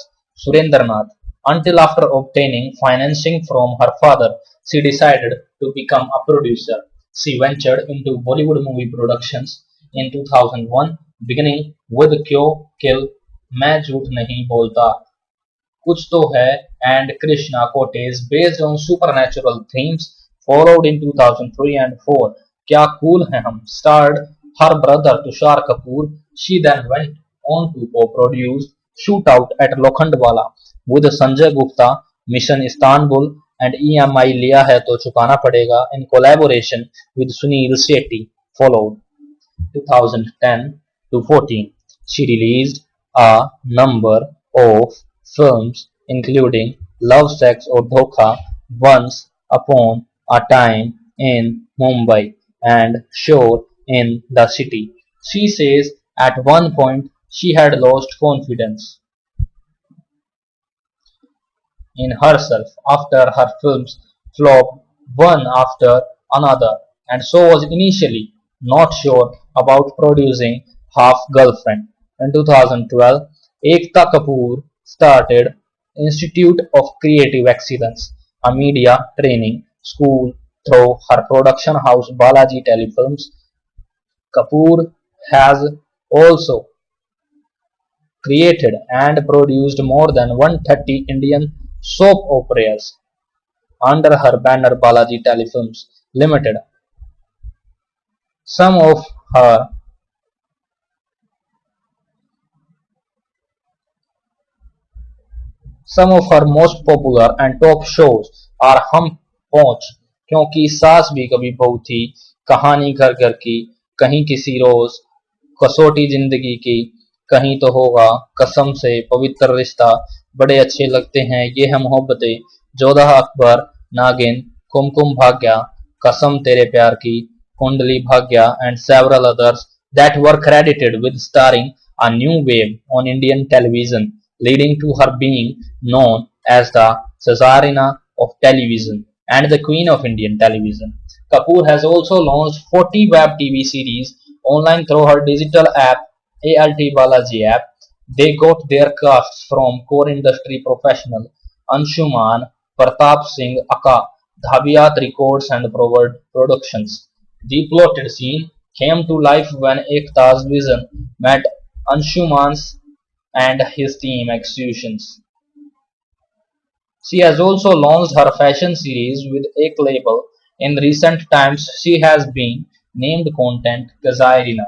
Surendranath. Until after obtaining financing from her father, she decided to become a producer. She ventured into Bollywood movie productions in 2001, beginning with Kyo Kill, मैं झूठ नहीं बोलता, कुछ तो है and Krishna Kotes based on supernatural themes, followed in 2003 and 4. Kya Cool Hai Hum starred her brother Tushar Kapoor. She then went on to co-produce Shootout at Lokhandwala with Sanjay Gupta, Mission Istanbul, and EMI Liya Hai To Chukana Padega in collaboration with Sunil Shetty, followed 2010 to 14. She released a number of films including Love, Sex or Dhokha, Once Upon a Time in Mumbai, and Shore in the City. She says at one point she had lost confidence in herself after her films flopped one after another, and so was initially not sure about producing Half Girlfriend. In 2012, Ekta Kapoor started Institute of Creative Excellence, a media training school through her production house Balaji Telefilms. Kapoor has also created and produced more than 130 Indian soap operas under her banner Balaji Telefilms Limited. Some of her some of her most popular and top shows are हम पहुंच, क्योंकि सास भी कभी बहू थी, कहानी घर घर की, कहीं किसी रोज, कसौटी जिंदगी की, कहीं तो होगा कसम से पवित्र रिश्ता, बड़े अच्छे लगते हैं ये है मोहब्बतें, जोधा अकबर, नागिन, कुमकुम भाग्या, कसम तेरे प्यार की, कुंडली भाग्या and several others that were credited with starring a new wave on Indian television, leading to her being known as the Caesarina of television and the Queen of Indian television. Kapoor has also launched 40 web TV series online through her digital app ALT Balaji app. They got their casts from core industry professional Anshuman, Pratap Singh Aka, Dhabiat Records and Provod Productions. The plotted scene came to life when Ekta's vision met Anshuman's and his team executions. She has also launched her fashion series with Ek label. In recent times, she has been named content Kazairina.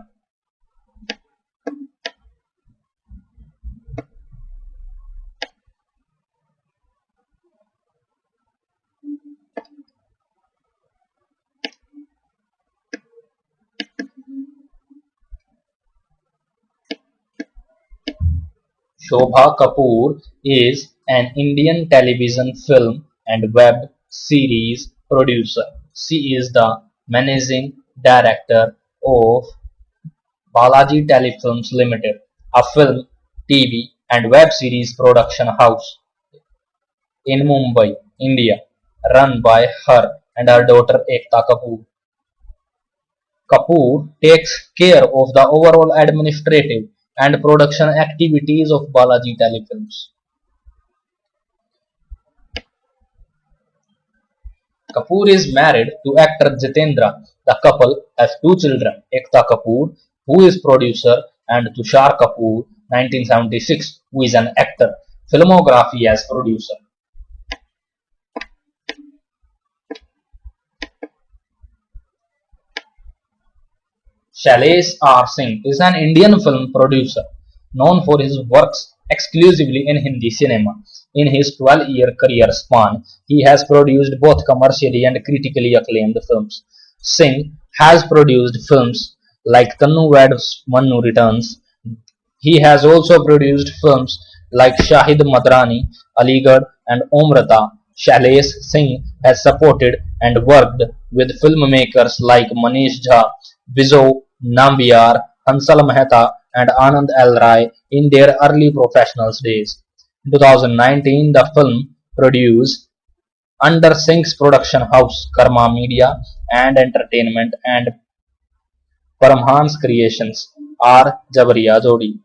Shobha Kapoor is an Indian television film and web series producer. She is the managing director of Balaji Telefilms Limited, a film, TV, and web series production house in Mumbai, India, run by her and her daughter Ekta Kapoor. Kapoor takes care of the overall administrative and production activities of Balaji Telefilms. Kapoor is married to actor Jitendra. The couple has two children, Ekta Kapoor, who is producer, and Tushar Kapoor, 1976, who is an actor. Filmography as producer. Shailesh R. Singh is an Indian film producer known for his works exclusively in Hindi cinema. In his 12-year career span, he has produced both commercially and critically acclaimed films. Singh has produced films like Tannu Weds Mannu Returns. He has also produced films like Shahid Madrani, Aligarh, and Omrata. Shailesh Singh has supported and worked with filmmakers like Manish Jha, Bizo Nambiar, Hansal Mehta, and Anand L. Rai in their early professional days. In 2019, the film produced under Singh's production house Karma Media and Entertainment and Paramhans Creations R. Jabariya Jodi,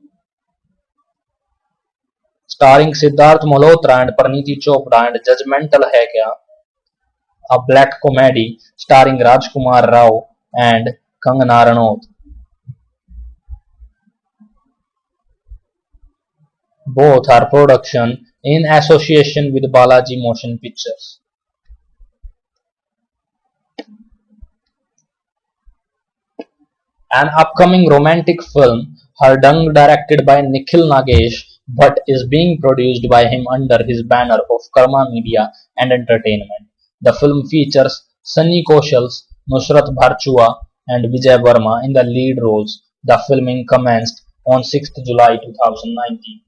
starring Siddharth Malhotra and Parineeti Chopra and Judgemental Hai Kya, a black comedy starring Rajkumar Rao and Kangana Ranaut. Both are production in association with Balaji Motion Pictures. An upcoming romantic film, Hardang, directed by Nikhil Nagesh, but is being produced by him under his banner of Karma Media and Entertainment. The film features Sunny Kaushals, Nusrat Bharchua, and Vijay Verma in the lead roles. The filming commenced on 6th July 2019.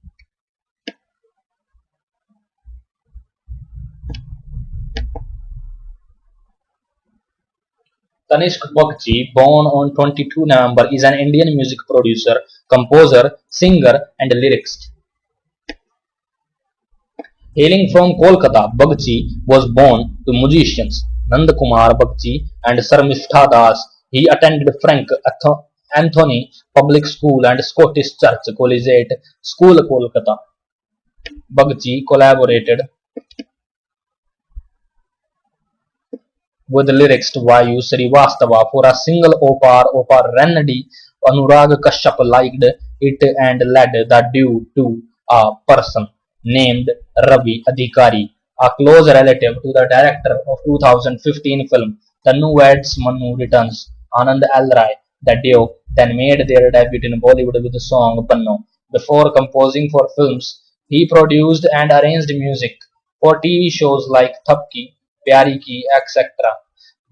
Tanishq Bagchi, born on 22 November, is an Indian music producer, composer, singer, and lyricist. Hailing from Kolkata, Bagchi was born to musicians Nandakumar Bagchi and Sarmishtha Das. He attended Frank Anthony Public School and Scottish Church Collegiate School, Kolkata. Bagchi collaborated with lyricist Vayu Srivastava for a single Opar Renadi. Anurag Kashyap liked it and led the duo to a person named Ravi Adhikari, a close relative to the director of 2015 film Tannu Weds Mannu Returns, Anand L. Rai. The duo then made their debut in Bollywood with the song Banno. Before composing for films, he produced and arranged music for TV shows like Thapki, Pyari Ki, etc.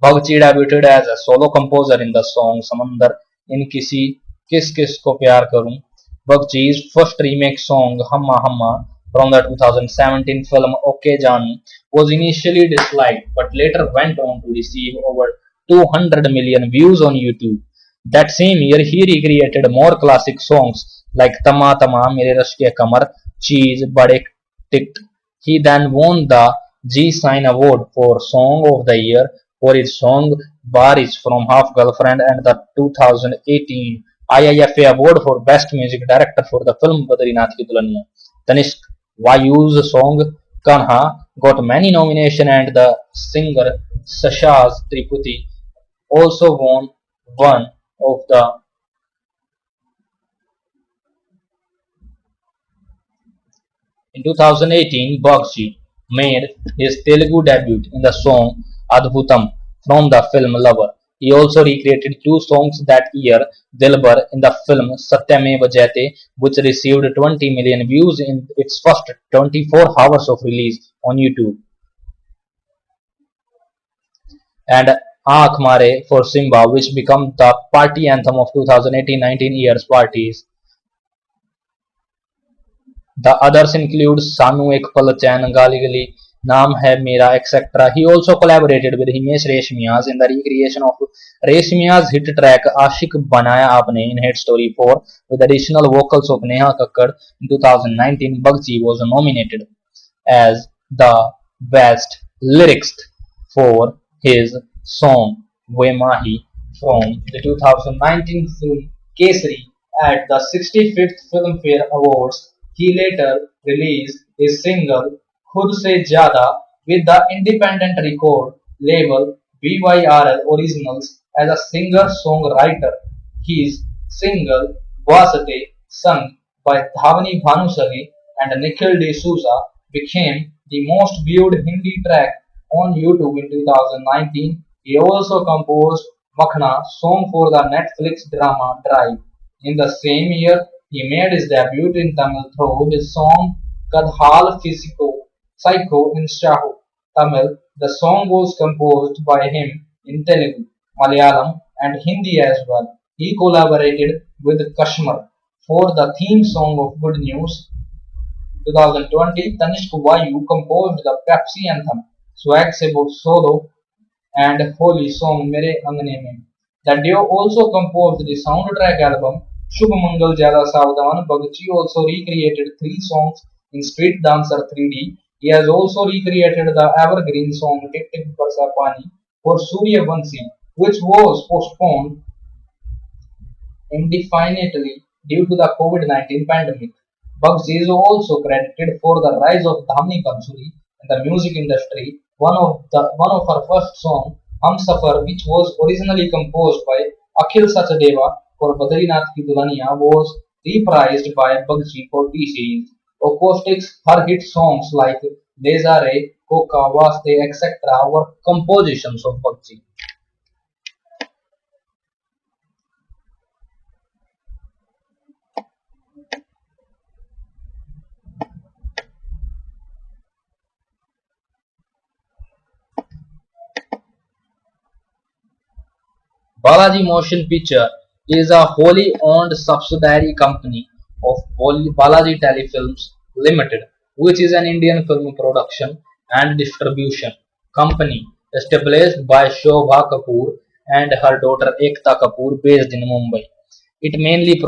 Bagchi debuted as a solo composer in the song Samandar in Kisi Kis Kis Ko Pyar Karoon. Bakchi's first remake song Hamma Hamma from the 2017 film Okay Janu was initially disliked but later went on to receive over 200 million views on YouTube. That same year, he recreated more classic songs like Tama Tama, Mere Rash Ke Kamar, Cheese, Bade Tikt. He then won the G Sign Award for Song of the Year for his song Baris from Half Girlfriend and the 2018 IIFA Award for Best Music Director for the film Badrinath Ki Dulhaniya. Tanishq Vayu's song Kanha got many nominations and the singer Sashaz Triputi also won one of the. In 2018, Bakshi made his Telugu debut in the song Adbhutam from the film Lover. He also recreated two songs that year, Dilbar in the film Satyameva Jayate, which received 20 million views in its first 24 hours of release on YouTube, and Aankh Mare for Simba, which became the party anthem of 2018-19 years parties. The others include Sanu Ek Pal Chain, Gali Gali, Naam Hai Mera, etc. He also collaborated with Himesh Reshmias in the recreation of Reshmia's hit track Aashik Banaya Aapne in Hit Story 4 with additional vocals of Neha Kakkar. In 2019, Bagchi was nominated as the best lyricist for his song We Mahi from the 2019 film Kesari at the 65th Filmfare Awards. He later released a single Khud Se Jyada with the independent record label BYRL Originals as a singer-songwriter. His single Vasate, sung by Dhavani Bhanusali and Nikhil D'Souza, became the most viewed Hindi track on YouTube in 2019. He also composed Makhna, song for the Netflix drama Drive. In the same year, he made his debut in Tamil through his song Kadhal Psycho in Shahu, Tamil. The song was composed by him in Telugu, Malayalam, and Hindi as well. He collaborated with Kashmir for the theme song of Good News. 2020, Tanishq Vayu composed the Pepsi anthem, Swag Se Solo, and Holy song Mere Angane Mein. The duo also composed the soundtrack album Shubh Mangal Jada Savdhan. Bagchi also recreated three songs in Street Dancer 3D. He has also recreated the evergreen song Tik Tik Barsa Pani for Surya Vansi, which was postponed indefinitely due to the COVID-19 pandemic. Bugsy is also credited for the rise of Dhamni Kansuri in the music industry. One of her first songs, Humsafar, which was originally composed by Akhil Sachdeva for Badrinath Ki Dulhaniya, was reprised by Bugsy for T-Series. Acoustics, her hit songs like Leza Re, Koka, Vaste, etc. were compositions of Bugsy. Balaji Motion Picture is a wholly owned subsidiary company of Balaji Telefilms Limited, which is an Indian film production and distribution company established by Shobha Kapoor and her daughter Ekta Kapoor based in Mumbai. It mainly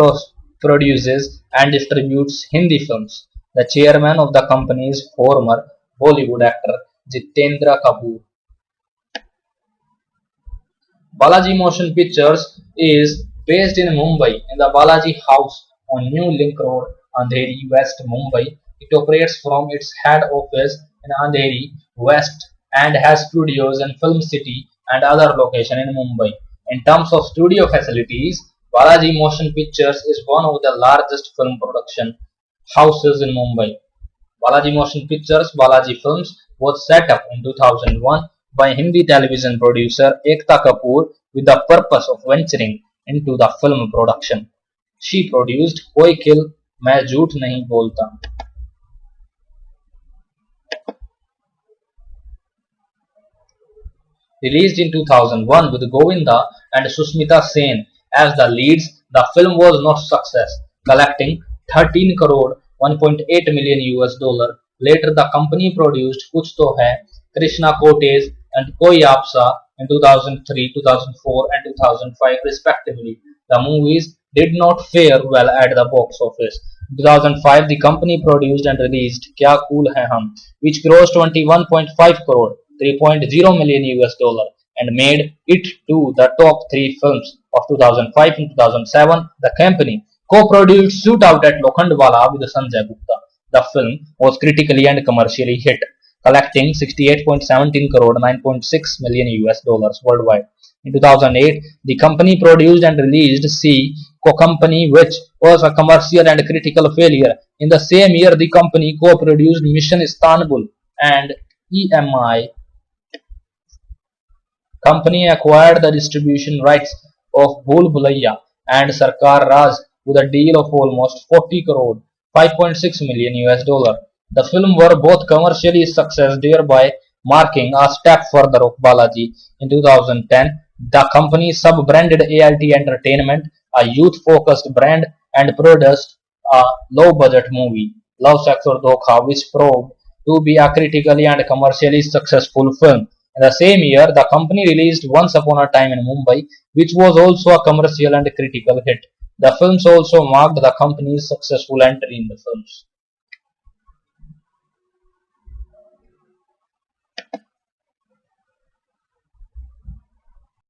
produces and distributes Hindi films. The chairman of the company is former Bollywood actor Jitendra Kapoor. Balaji Motion Pictures is based in Mumbai in the Balaji House on New Link Road, Andheri West, Mumbai. It operates from its head office in Andheri West and has studios in Film City and other locations in Mumbai. In terms of studio facilities, Balaji Motion Pictures is one of the largest film production houses in Mumbai. Balaji Motion Pictures Balaji Films was set up in 2001 by Hindi television producer Ekta Kapoor with the purpose of venturing into the film production. She produced Koi Khil Main Jhoot Nahi Bolta. Released in 2001 with Govinda and Susmita Sen as the leads, the film was not a success. collecting 13 crore 1.8 million US dollar. Later, the company produced Kuch To Hai, Krishna Kotes, and Koi Apsa in 2003, 2004, and 2005, respectively. The movies did not fare well at the box office. In 2005, the company produced and released Kya Cool Hai Hum, which grossed 21.5 crore, 3.0 million US dollar, and made it to the top three films of 2005 and 2007. The company co-produced Shootout at Lokhandwala with Sanjay Gupta. The film was critically and commercially hit, collecting 68.17 crore, 9.6 million US dollars worldwide. In 2008, the company produced and released C Co-Company, which was a commercial and critical failure. In the same year, the company co-produced Mission Istanbul and EMI company acquired the distribution rights of Bhool Bhulaiya and Sarkar Raj with a deal of almost 40 crore, 5.6 million US dollar. The film were both commercially success, thereby marking a step further of Balaji. In 2010, the company sub-branded ALT Entertainment, a youth-focused brand, and produced a low-budget movie, Love, Sex or Dhokha, which proved to be a critically and commercially successful film. In the same year, the company released Once Upon a Time in Mumbai, which was also a commercial and critical hit. The films also marked the company's successful entry in the films.